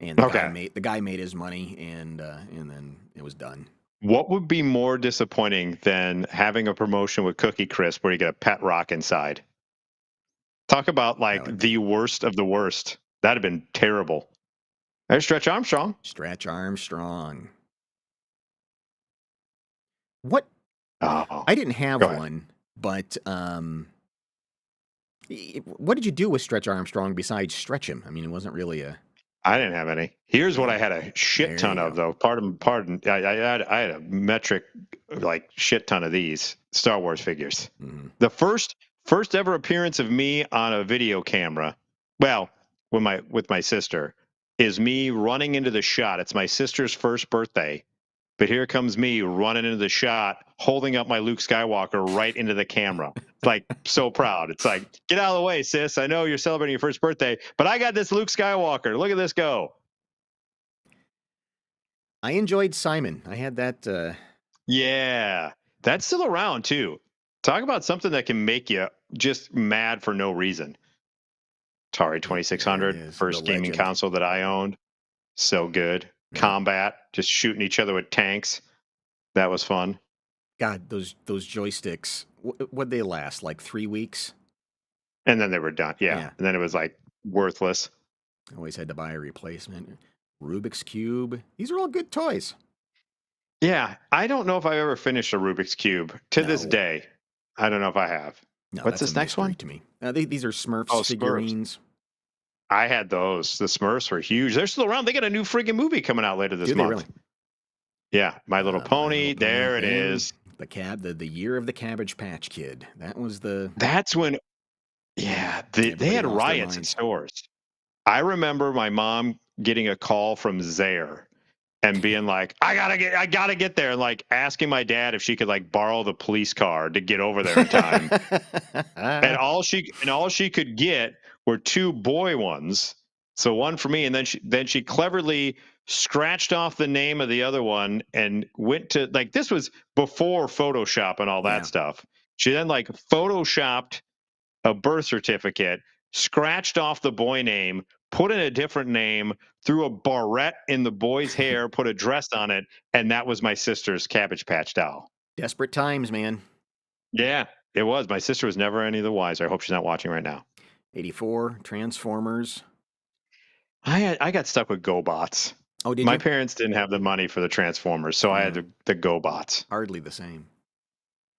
A: and the guy made his money, and then it was done.
B: What would be more disappointing than having a promotion with Cookie Crisp where you get a pet rock inside? Talk about like the worst of the worst. That'd have been terrible. There's Stretch Armstrong.
A: Stretch Armstrong. What?
B: Oh,
A: I didn't have
B: go ahead.
A: one, but what did you do with Stretch Armstrong besides stretch him? I mean, it wasn't really a.
B: I didn't have any. Here's what
A: Yeah.
B: I had a shit
A: There
B: ton
A: you
B: of,
A: go.
B: though. Pardon. I had a metric, like shit ton of these Star Wars figures.
A: Mhm.
B: The first ever appearance of me on a video camera, well, with my sister, is me running into the shot. It's my sister's first birthday, but here comes me running into the shot, holding up my Luke Skywalker right into the camera. Like, so proud. It's like, get out of the way, sis. I know you're celebrating your first birthday, but I got this Luke Skywalker. Look at this go.
A: I enjoyed Simon. I had that.
B: Yeah, that's still around too. Talk about something that can make you just mad for no reason. Atari
A: There it
B: 2600,
A: is, the
B: first gaming
A: legend.
B: console that I owned. So good.
A: Yeah.
B: Combat, just shooting each other with tanks. That was fun.
A: God, those joysticks. Would they last like 3 weeks?
B: And then they were done. Yeah.
A: Yeah.
B: And then it was like worthless.
A: I always had to buy a replacement. Rubik's Cube. These are all good toys.
B: Yeah. I don't know if I ever finished a Rubik's Cube to this
A: No.
B: day. I don't know if I have.
A: No,
B: What's
A: that's
B: this
A: a
B: next
A: mystery
B: one?
A: to me. These are Smurfs
B: Oh, Smurfs.
A: figurines.
B: I had those. The Smurfs were huge. They're still around. They got a new freaking movie coming out later this
A: Do they
B: month.
A: really?
B: Yeah, My Little
A: My
B: Pony.
A: Little Pony.
B: There it
A: And
B: is.
A: the year of the Cabbage Patch Kid. That was the.
B: That's when, yeah, they
A: Everybody
B: had
A: lost their
B: riots in
A: minds.
B: stores. I remember my mom getting a call from Zaire and being like, I gotta get there, and like asking my dad if she could like borrow the police car to get over there in time. And all she could get were two boy ones. So one for me, and then she cleverly scratched off the name of the other one and went to, like, this was before Photoshop and all that
A: Yeah.
B: stuff. She then like photoshopped a birth certificate, scratched off the boy name, put in a different name, threw a barrette in the boy's hair, put a dress on it, and that was my sister's Cabbage Patch doll.
A: Desperate times, man.
B: Yeah, it was. My sister was never any the wiser. I hope she's not watching right now.
A: 84, Transformers.
B: I got stuck with GoBots.
A: Oh, did
B: My
A: you?
B: parents didn't have the money for the Transformers, so I had the GoBots.
A: Hardly the same.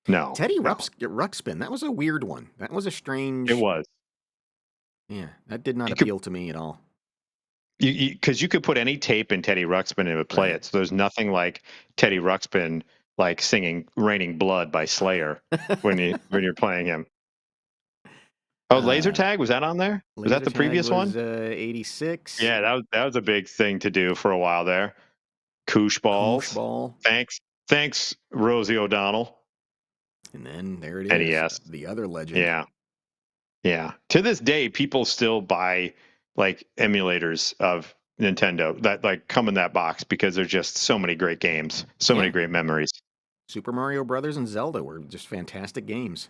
B: No.
A: Teddy
B: no.
A: Ruxpin. That was a weird one. That was a strange.
B: It was.
A: Yeah, that did not
B: You
A: appeal to me at all.
B: Because you could put any tape in Teddy Ruxpin and it would play
A: Right.
B: it. So there's nothing like Teddy Ruxpin like singing "Raining Blood" by Slayer when you're playing him. Oh, laser
A: Uh,
B: tag, was that on there? Was that
A: laser
B: the
A: tag
B: previous one?
A: was 86.
B: Yeah, that was a big thing to do for a while there. Koosh
A: Koosh
B: balls.
A: ball.
B: Thanks, Rosie O'Donnell.
A: And then there it is,
B: NES.
A: the other legend.
B: Yeah. Yeah. To this day, people still buy like emulators of Nintendo that like come in that box because there's just so many great games, so many
A: Yeah.
B: great memories.
A: Super Mario Brothers and Zelda were just fantastic games.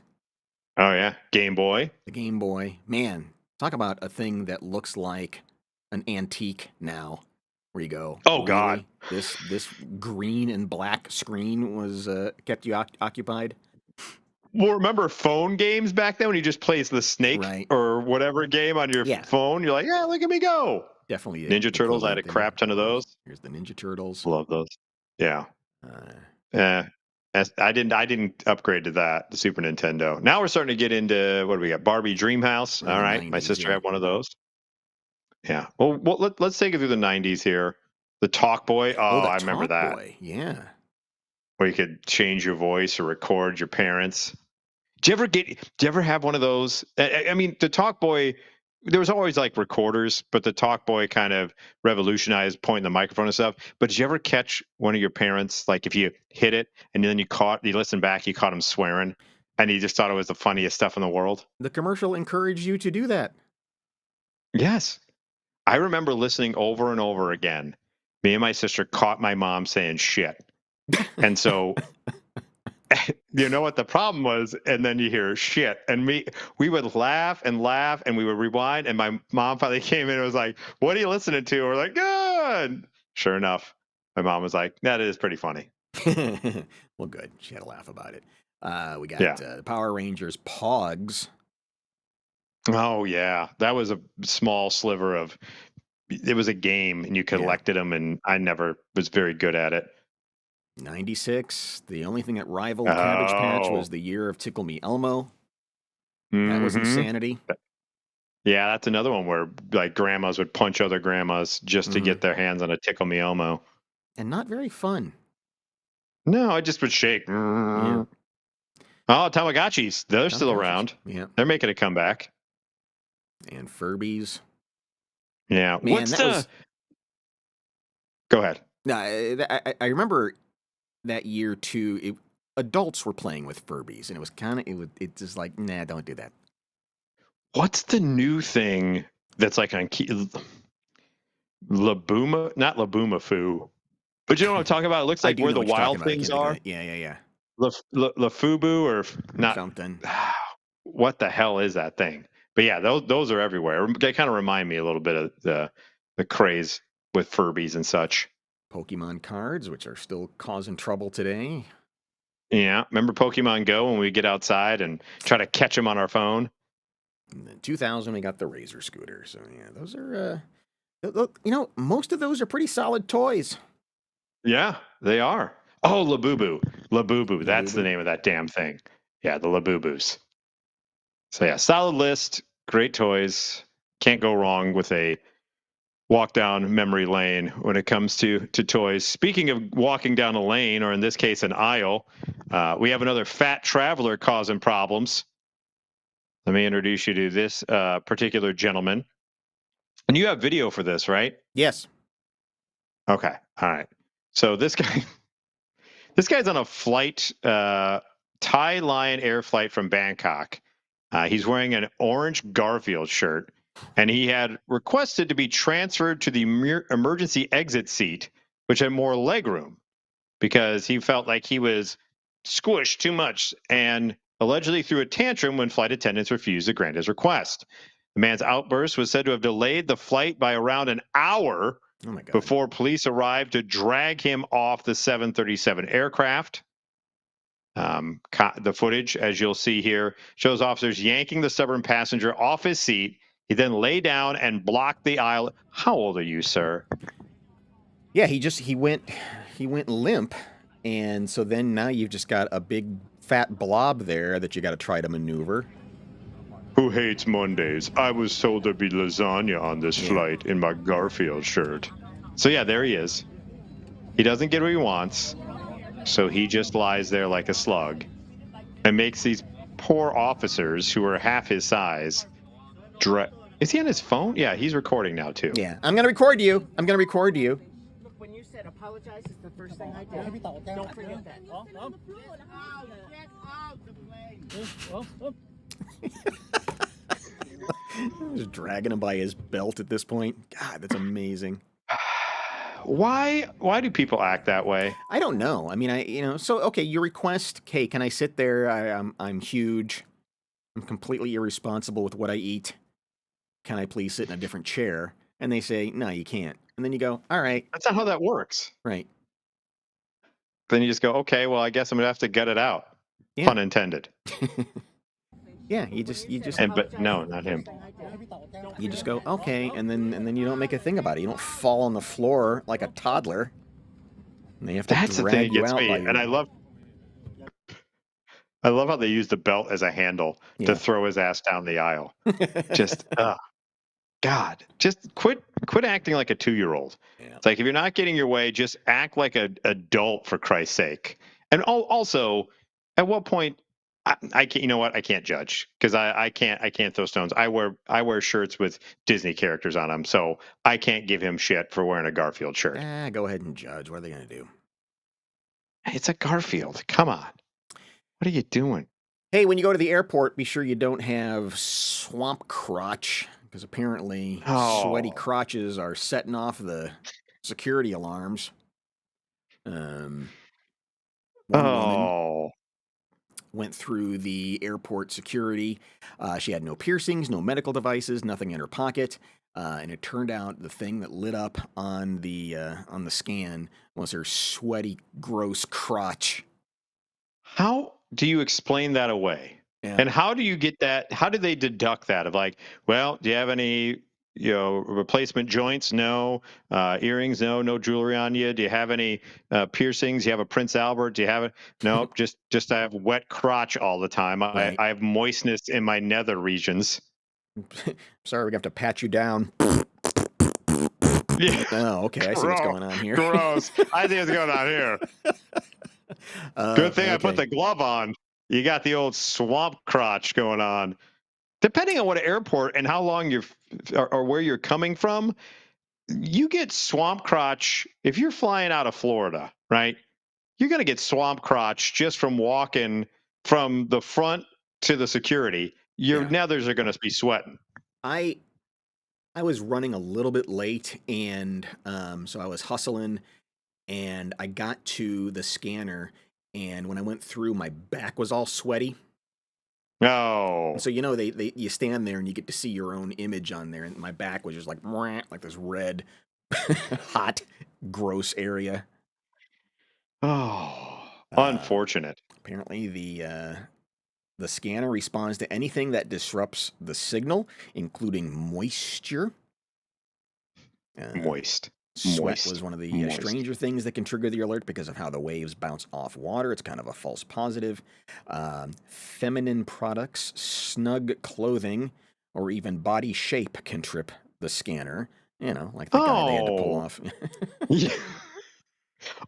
B: Oh yeah, Game Boy.
A: The Game Boy, man, talk about a thing that looks like an antique now. Where you go,
B: Oh God.
A: really? This green and black screen was kept you occupied,
B: Well, remember phone games back then when you just plays the Snake
A: right?
B: or whatever game on your
A: Yeah,
B: phone? You're like, yeah, look at me go.
A: definitely
B: Ninja
A: the
B: Turtles. I had
A: equivalent
B: a
A: there.
B: crap ton of those.
A: Here's the Ninja Turtles.
B: Love those. Yeah.
A: Uh,
B: Eh, I didn't upgrade to that, the Super Nintendo. Now we're starting to get into what do we got? Barbie Dreamhouse.
A: we're in
B: All
A: the
B: right. My
A: 90s,
B: sister
A: yeah.
B: had one of those. Yeah. Well let's take it through the 90s here. The Talk Boy.
A: Oh,
B: Oh,
A: the
B: I remember
A: Talk
B: that.
A: Boy, yeah.
B: Where you could change your voice or record your parents. Do you ever have one of those? I mean, the Talk Boy, there was always like recorders, but the Talk Boy kind of revolutionized pointing the microphone and stuff. But did you ever catch one of your parents, like if you hit it and then you listen back, you caught him swearing and he just thought it was the funniest stuff in the world?
A: The commercial encouraged you to do that.
B: Yes. I remember listening over and over again. Me and my sister caught my mom saying shit. And so you know what the problem was, and then you hear shit, and we would laugh and laugh, and we would rewind, and my mom finally came in and was like, "What are you listening to?" We're like, "Good." Sure enough, my mom was like, "That is pretty funny."
A: Well, good. She had a laugh about it. We
B: Yeah.
A: got Power Rangers Pogs.
B: Oh yeah, that was a small sliver of. It was a game, and you
A: Yeah.
B: collected them, and I never was very good at it.
A: 96. The only thing that rivaled Cabbage Patch
B: Oh.
A: was the year of Tickle Me Elmo. That was
B: Mm-hmm.
A: insanity.
B: Yeah, that's another one where like grandmas would punch other grandmas just to
A: Hmm.
B: get their hands on a Tickle Me Elmo.
A: And not very fun.
B: No, I just would shake.
A: Yeah.
B: Oh, Tamagotchis. They're still
A: Tamagotchis.
B: around.
A: Yeah.
B: They're making a comeback.
A: And Furbies.
B: Yeah.
A: Man,
B: What's
A: that
B: the.
A: was.
B: Go ahead.
A: I remember that year too. Adults were playing with Furbies, and it was kind of it's just like, nah, don't do that.
B: What's the new thing that's like on Labuma? Not Labuma Foo. But you know what I'm talking about? It looks
A: I
B: like
A: do
B: where
A: know
B: the
A: what you're talking
B: wild
A: about. I
B: things
A: can't think of
B: are.
A: it. Yeah, yeah, yeah.
B: Lafubu or not.
A: Something.
B: What the hell is that thing? But yeah, those are everywhere. They kind of remind me a little bit of the craze with Furbies and such.
A: Pokemon cards, which are still causing trouble today.
B: Yeah, remember Pokemon Go when we get outside and try to catch them on our phone?
A: And then 2000, we got the Razor scooter. So yeah, those are. Most of those are pretty solid toys.
B: Yeah, they are. Oh, Labubu. Labubu. That's the
A: Labubu.
B: name of that damn thing. Yeah, the Labubus. So yeah, solid list. Great toys. Can't go wrong with a walk down memory lane when it comes to toys. Speaking of walking down a lane, or in this case, an aisle, we have another fat traveler causing problems. Let me introduce you to this particular gentleman. And you have video for this, right?
A: Yes.
B: Okay. All right. So this guy's on a flight, Thai Lion Air flight from Bangkok. He's wearing an orange Garfield shirt, and he had requested to be transferred to the emergency exit seat, which had more legroom because he felt like he was squished too much and allegedly threw a tantrum when flight attendants refused to grant his request. The man's outburst was said to have delayed the flight by around an hour
A: Oh my God.
B: before police arrived to drag him off the 737 aircraft. The footage, as you'll see here, shows officers yanking the stubborn passenger off his seat. He then lay down and blocked the aisle. How old are you, sir?
A: Yeah, he went limp, and so then now you've just got a big fat blob there that you got to try to maneuver.
B: Who hates Mondays? I was told there'd be lasagna on this
A: Yeah.
B: flight in my Garfield shirt. So yeah, there he is. He doesn't get what he wants, so he just lies there like a slug and makes these poor officers who are half his size. Is he on his phone? Yeah, he's recording now too.
A: Yeah, I'm gonna record you. I'm gonna record you.
C: Look, when you said apologize, it's the first thing I did. Don't forget that.
A: Just dragging him by his belt at this point. God, that's amazing.
B: Why do people act that way?
A: I don't know. I mean, so okay, you request, okay, can I sit there? I'm huge. I'm completely irresponsible with what I eat. Can I please sit in a different chair? And they say, no, you can't. And then you go, all right,
B: That's not how that works.
A: right.
B: Then you just go, okay, well, I guess I'm gonna have to gut it out.
A: Yeah.
B: Pun intended.
A: Yeah, you just
B: But no, not him.
A: you just go, okay, and then you don't make a thing about it. You don't fall on the floor like a toddler. And they have to
B: That's the thing
A: drag
B: that
A: you
B: gets
A: out
B: me.
A: by
B: And
A: your...
B: I love how they use the belt as a handle
A: Yeah.
B: to throw his ass down the aisle. Just God, just quit acting like a 2-year-old.
A: Yeah.
B: It's like, if you're not getting your way, just act like an adult, for Christ's sake. And also, at what point, I can't, you know what? I can't judge, because I can't throw stones. I wear shirts with Disney characters on them, so I can't give him shit for wearing a Garfield shirt.
A: Go ahead and judge. What are they going to do?
B: It's a Garfield. Come on. What are you doing?
A: Hey, when you go to the airport, be sure you don't have swamp crotch, because apparently sweaty crotches are setting off the security alarms. One woman went through the airport security. She had no piercings, no medical devices, nothing in her pocket. And it turned out the thing that lit up on the scan was her sweaty, gross crotch.
B: How do you explain that away?
A: Yeah.
B: And how do you get that? How do they deduct that? Of like, well, do you have any, replacement joints? No. Earrings? No. No jewelry on you. Do you have any piercings? Do you have a Prince Albert? Do you have it? No. just I have wet crotch all the time.
A: Right.
B: I have moistness in my nether regions.
A: Sorry, we're gonna have to pat you down.
B: Yeah.
A: Oh, okay. I see what's going on here.
B: Gross. I see what's going on here. Good thing I put the glove on. You got the old swamp crotch going on. Depending on what airport and how long or where you're coming from, you get swamp crotch if you're flying out of Florida, right? You're going to get swamp crotch just from walking from the front to the security. Your nethers are going to be sweating.
A: I was running a little bit late, and so I was hustling, and I got to the scanner, and when I went through, my back was all sweaty.
B: Oh.
A: And so you stand there and you get to see your own image on there, and my back was just like this red, hot, gross area.
B: Oh, unfortunate.
A: Apparently, the scanner responds to anything that disrupts the signal, including moisture.
B: Moist.
A: Sweat was one of the stranger things that can trigger the alert because of how the waves bounce off water. It's kind of a false positive. Feminine products, snug clothing, or even body shape can trip the scanner. Like the guy they had to pull off.
B: Yeah.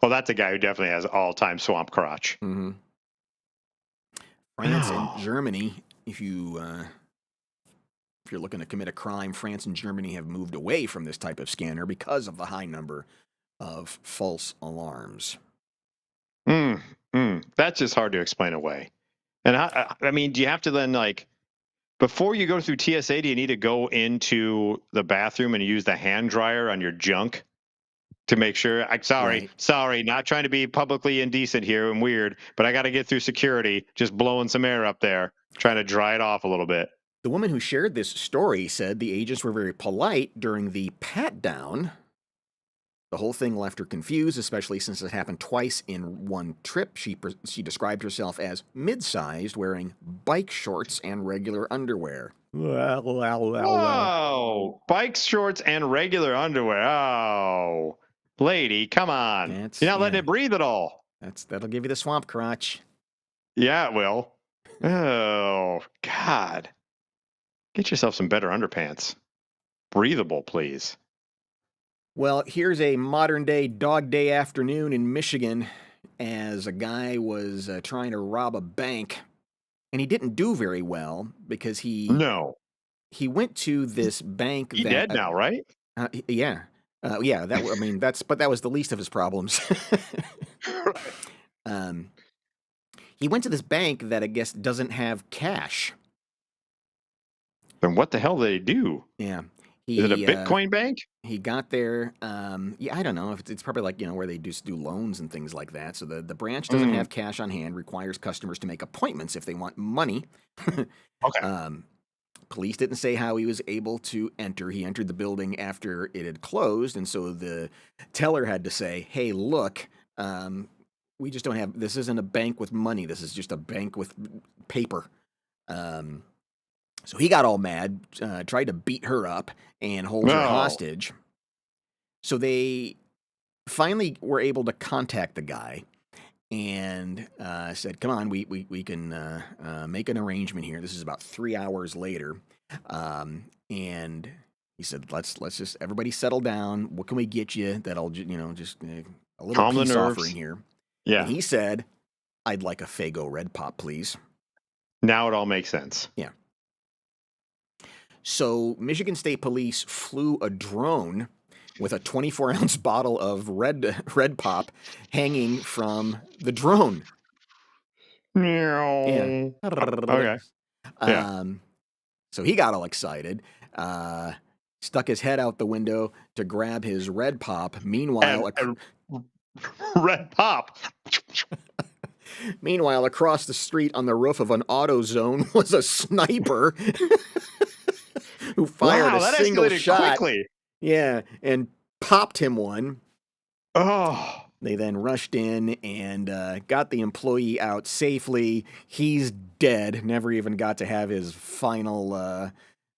B: Well, that's a guy who definitely has all-time swamp crotch.
A: Mm-hmm. France and Germany, if you're looking to commit a crime, France and Germany have moved away from this type of scanner because of the high number of false alarms.
B: That's just hard to explain away. And I mean, do you have to then, like, before you go through TSA, do you need to go into the bathroom and use the hand dryer on your junk to make sure? Sorry, not trying to be publicly indecent here and weird, but I got to get through security, just blowing some air up there, trying to dry it off a little bit.
A: The woman who shared this story said the agents were very polite during the pat-down. The whole thing left her confused, especially since it happened twice in one trip. She described herself as mid-sized, wearing bike shorts and regular underwear.
B: Whoa! Bike shorts and regular underwear. Oh, lady, come on. You're not letting it breathe at all.
A: That'll give you the swamp crotch.
B: Yeah, it will. Oh, God. Get yourself some better underpants. Breathable, please.
A: Well, here's a modern-day Dog Day afternoon in Michigan as a guy was trying to rob a bank, and he didn't do very well because
B: No.
A: he went to this bank
B: He
A: that
B: dead now, right?
A: yeah. Yeah, I mean but that was the least of his problems.
B: Right.
A: um, he went to this bank that I guess doesn't have cash.
B: Then what the hell did he do?
A: Yeah.
B: Is it a
A: He
B: Bitcoin bank?
A: he got there. Yeah, I don't know if it's probably like where they just do loans and things like that. So the branch doesn't
B: Mm,
A: have cash on hand, requires customers to make appointments if they want money.
B: okay.
A: um, Police didn't say how he was able to enter. He entered the building after it had closed, and so the teller had to say, "Hey, look, we just don't have. This isn't a bank with money. This is just a bank with paper." Um, so he got all mad, tried to beat her up and hold her
B: No.
A: hostage. So they finally were able to contact the guy and said, "Come on, we can make an arrangement here." This is about 3 hours later, and he said, "Let's just everybody settle down. What can we get you that'll just a little
B: Calm the
A: peace offering
B: nerves.
A: here?" And
B: Yeah.
A: he said, "I'd like a Faygo Red Pop, please."
B: Now it all makes sense.
A: Yeah. So Michigan State Police flew a drone with a 24-ounce bottle of red pop hanging from the drone. Yeah.
B: Meow. Okay. Yeah.
A: Um, so he got all excited, uh, stuck his head out the window to grab his red pop. Meanwhile,
B: And red pop.
A: meanwhile, across the street on the roof of an AutoZone was a sniper who fired
B: Wow,
A: a
B: that
A: single
B: escalated
A: shot.
B: quickly.
A: Yeah, and popped him one.
B: Oh.
A: They then rushed in and got the employee out safely. He's dead. Never even got to have his final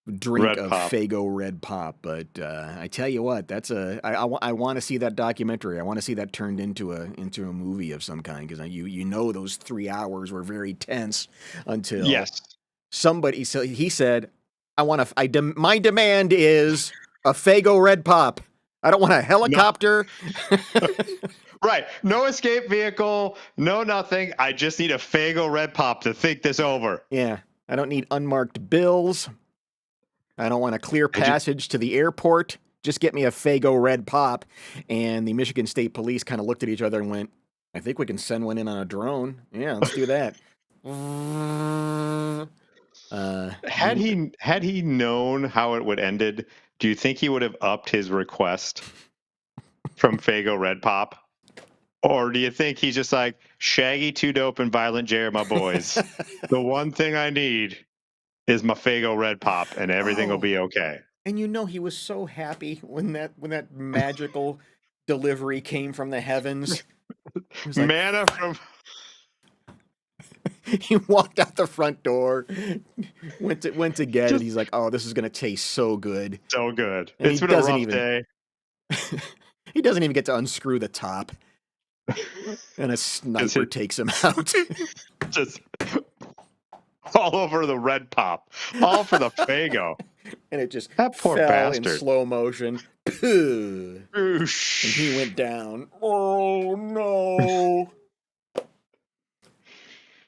A: drink
B: Red
A: of
B: pop.
A: Faygo Red Pop. But I tell you what, I want to see that documentary. I want to see that turned into a movie of some kind because you know those 3 hours were very tense until
B: Yes.
A: somebody. So he said, my demand is a Faygo Red Pop. I don't want a helicopter."
B: Right. No escape vehicle. No nothing. I just need a Faygo Red Pop to think this over.
A: Yeah. I don't need unmarked bills. I don't want a clear
B: Did you-
A: passage to the airport. Just get me a Faygo Red Pop. And the Michigan State Police kind of looked at each other and went, "I think we can send one in on a drone. Yeah, let's do that."
B: Had he known how it would ended, do you think he would have upped his request from Faygo Red Pop? Or do you think he's just like, Shaggy, Too Dope, and Violent J are my boys. The one thing I need is my Faygo Red Pop, and everything will be okay.
A: And he was so happy when that magical delivery came from the heavens. He was like,
B: Manna from
A: he walked out the front door, went to get it. He's like, "Oh, this is gonna taste so good."
B: so good.
A: And
B: It's been a rough day.
A: He doesn't even get to unscrew the top, and a sniper takes him out.
B: Just all over the Red Pop, all for the Faygo.
A: And it just
B: That poor
A: fell
B: bastard.
A: in slow motion. And
B: Oosh.
A: he went down. Oh no!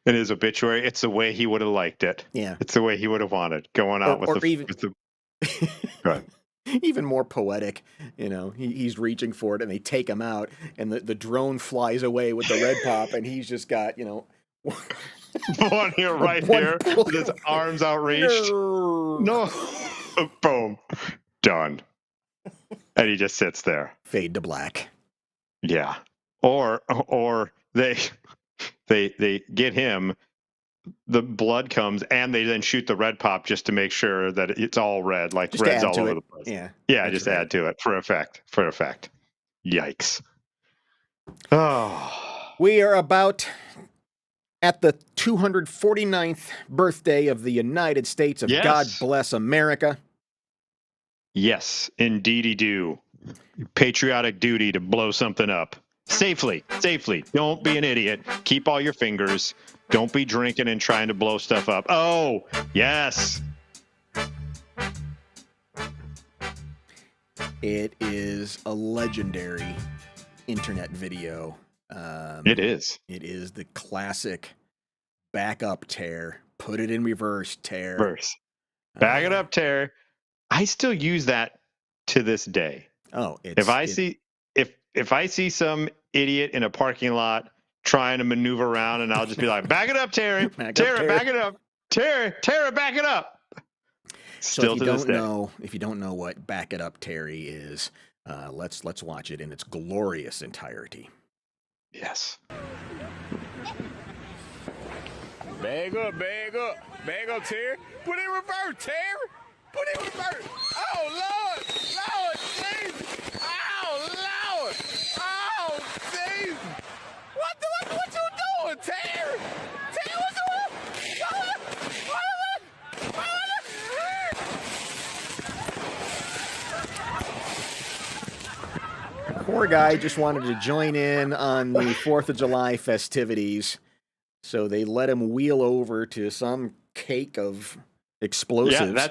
B: In his obituary, it's the way he would have liked it.
A: Yeah.
B: It's the way he would have wanted. Going out with the Go ahead.
A: Even more poetic, he's reaching for it and they take him out and the drone flies away with the red pop and he's just got,
B: One here, right here, with his arms outreached. No. Boom. Done. And he just sits there.
A: Fade to black.
B: Yeah. Or they get him, the blood comes, and they then shoot the red pop just to make sure that it's all red, like
A: Just
B: red's
A: add
B: all
A: to
B: over
A: it.
B: the place.
A: Yeah.
B: Yeah, just
A: right.
B: add to it for effect. Yikes. Oh.
A: We are about at the 249th birthday of the United States of
B: Yes.
A: God Bless America.
B: Yes, indeedy do. Patriotic duty to blow something up. Safely. Don't be an idiot. Keep all your fingers. Don't be drinking and trying to blow stuff up. Oh, yes.
A: It is a legendary internet video.
B: It is.
A: It is the classic Back up, tear. Put it in reverse, tear.
B: Verse. Back it up, tear. I still use that to this day.
A: Oh,
B: If I see some idiot in a parking lot trying to maneuver around, and I'll just be like, "Back it up, Terry.
A: Back up,
B: Terry,
A: Terry.
B: back it up. Terry, back it up."
A: So
B: Still to this day.
A: if you don't know what "Back It Up, Terry" is, let's watch it in its glorious entirety.
B: Yes.
D: Bag up, Terry. Put it in reverse, Terry. Put it in reverse. Oh, Lord, Jesus. Oh, Lord. Oh, Jesus. What you doing, Terry? Terry, what you doing?
A: Poor guy just wanted to join in on the 4th of July festivities, so they let him wheel over to some cake of explosives.
B: Yeah,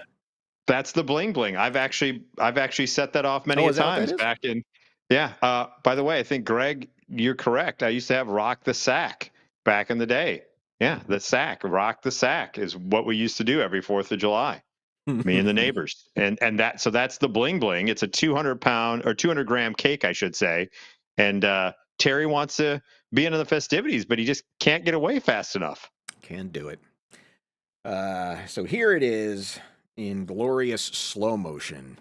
B: that's the bling bling. I've actually set that off many
A: is that what that
B: times
A: is?
B: back in. Yeah. By the way, I think Greg, you're correct. I used to have Rock the Sack back in the day. Yeah, the sack, Rock the Sack is what we used to do every 4th of July. Me and the neighbors, and that's the bling bling. It's a 200-pound or 200-gram cake, I should say. And Terry wants to be into the festivities, but he just can't get away fast enough.
A: Can do it. So here it is in glorious slow motion.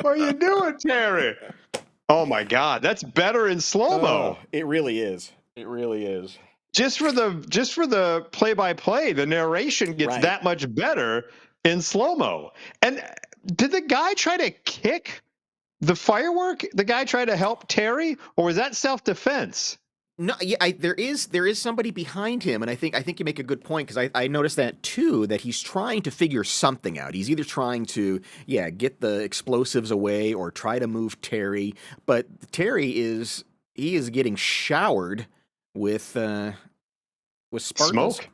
B: What are you doing, Terry? Oh my God, that's better in slow mo.
A: It really is. It really is.
B: Just for the play-by-play, the narration gets
A: Right.
B: that much better in slow mo. And did the guy try to kick the firework? The guy tried to help Terry, or was that self-defense?
A: No, yeah, there is somebody behind him, and I think you make a good point, because I noticed that too, that he's trying to figure something out. He's either trying to get the explosives away or try to move Terry, but Terry is getting showered with sparkles.
B: Smoke.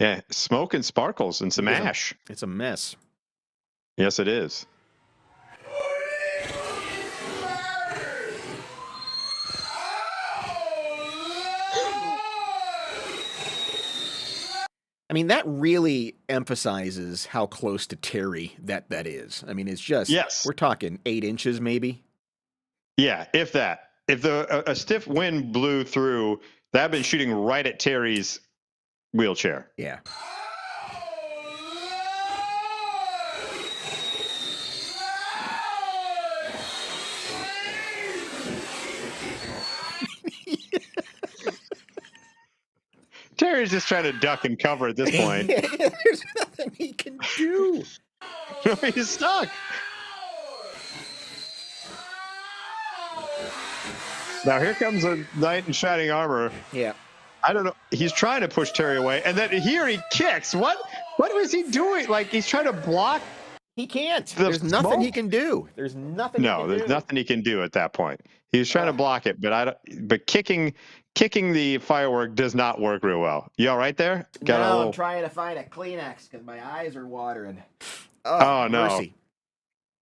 B: Yeah, smoke and sparkles and some ash.
A: It's a mess.
B: Yes, it is.
A: I mean, that really emphasizes how close to Terry that is. I mean, it's just, we're talking 8 inches maybe.
B: Yeah, if that. If a stiff wind blew through, that'd been shooting right at Terry's wheelchair.
A: Yeah.
B: Terry's just trying to duck and cover at this point.
A: There's nothing he can do.
B: He's stuck. Now here comes a knight in shining armor.
A: Yeah.
B: I don't know. He's trying to push Terry away, and then here he kicks. What was he doing? Like, he's trying to block.
A: He can't. There's nothing he can do. There's nothing.
B: No, there's nothing he can do at that point. He was trying to block it, but kicking the firework does not work real well. You all right there?
A: I'm trying to find a Kleenex because my eyes are watering.
B: Oh no.
A: Mercy.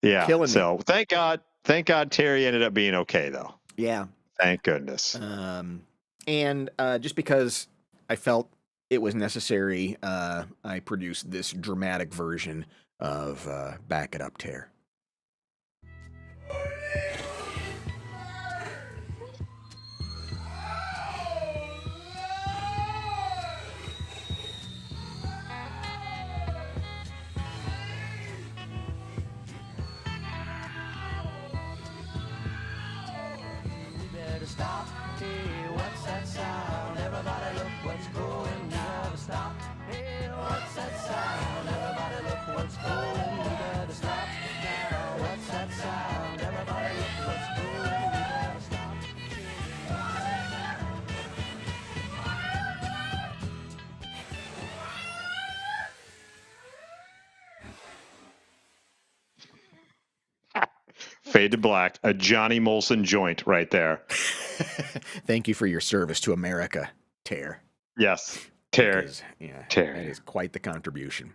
B: Yeah.
A: Killing
B: so
A: me.
B: thank God Terry ended up being okay though.
A: Yeah.
B: Thank goodness.
A: And just because I felt it was necessary, I produced this dramatic version of Back It Up, Tear.
E: Stop, hey, what's that sound? Everybody look what's going, we gotta stop. Hey, what's that sound? Everybody look what's going, we gotta stop now. What's that sound? Everybody
B: Fade to black. A Johnny Molson joint right there.
A: Thank you for your service to America, Tear.
B: Yes. Tear.
A: Because, yeah,
B: Tear.
A: that is quite the contribution.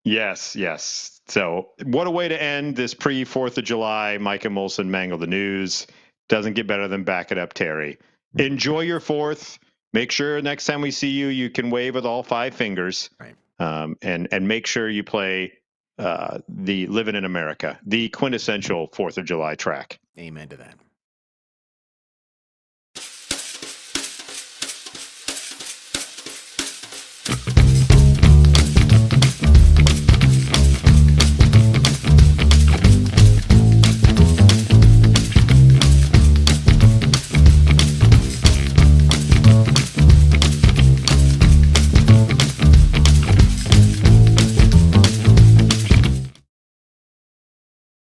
B: Yes, yes. So what a way to end this pre-4th of July Mike and Molson Mangle the News. Doesn't get better than Back It Up, Terry. Enjoy your 4th. Make sure next time we see you, you can wave with all 5 fingers.
A: Right.
B: And make sure you play the Living in America, the quintessential 4th of July track.
A: Amen to that.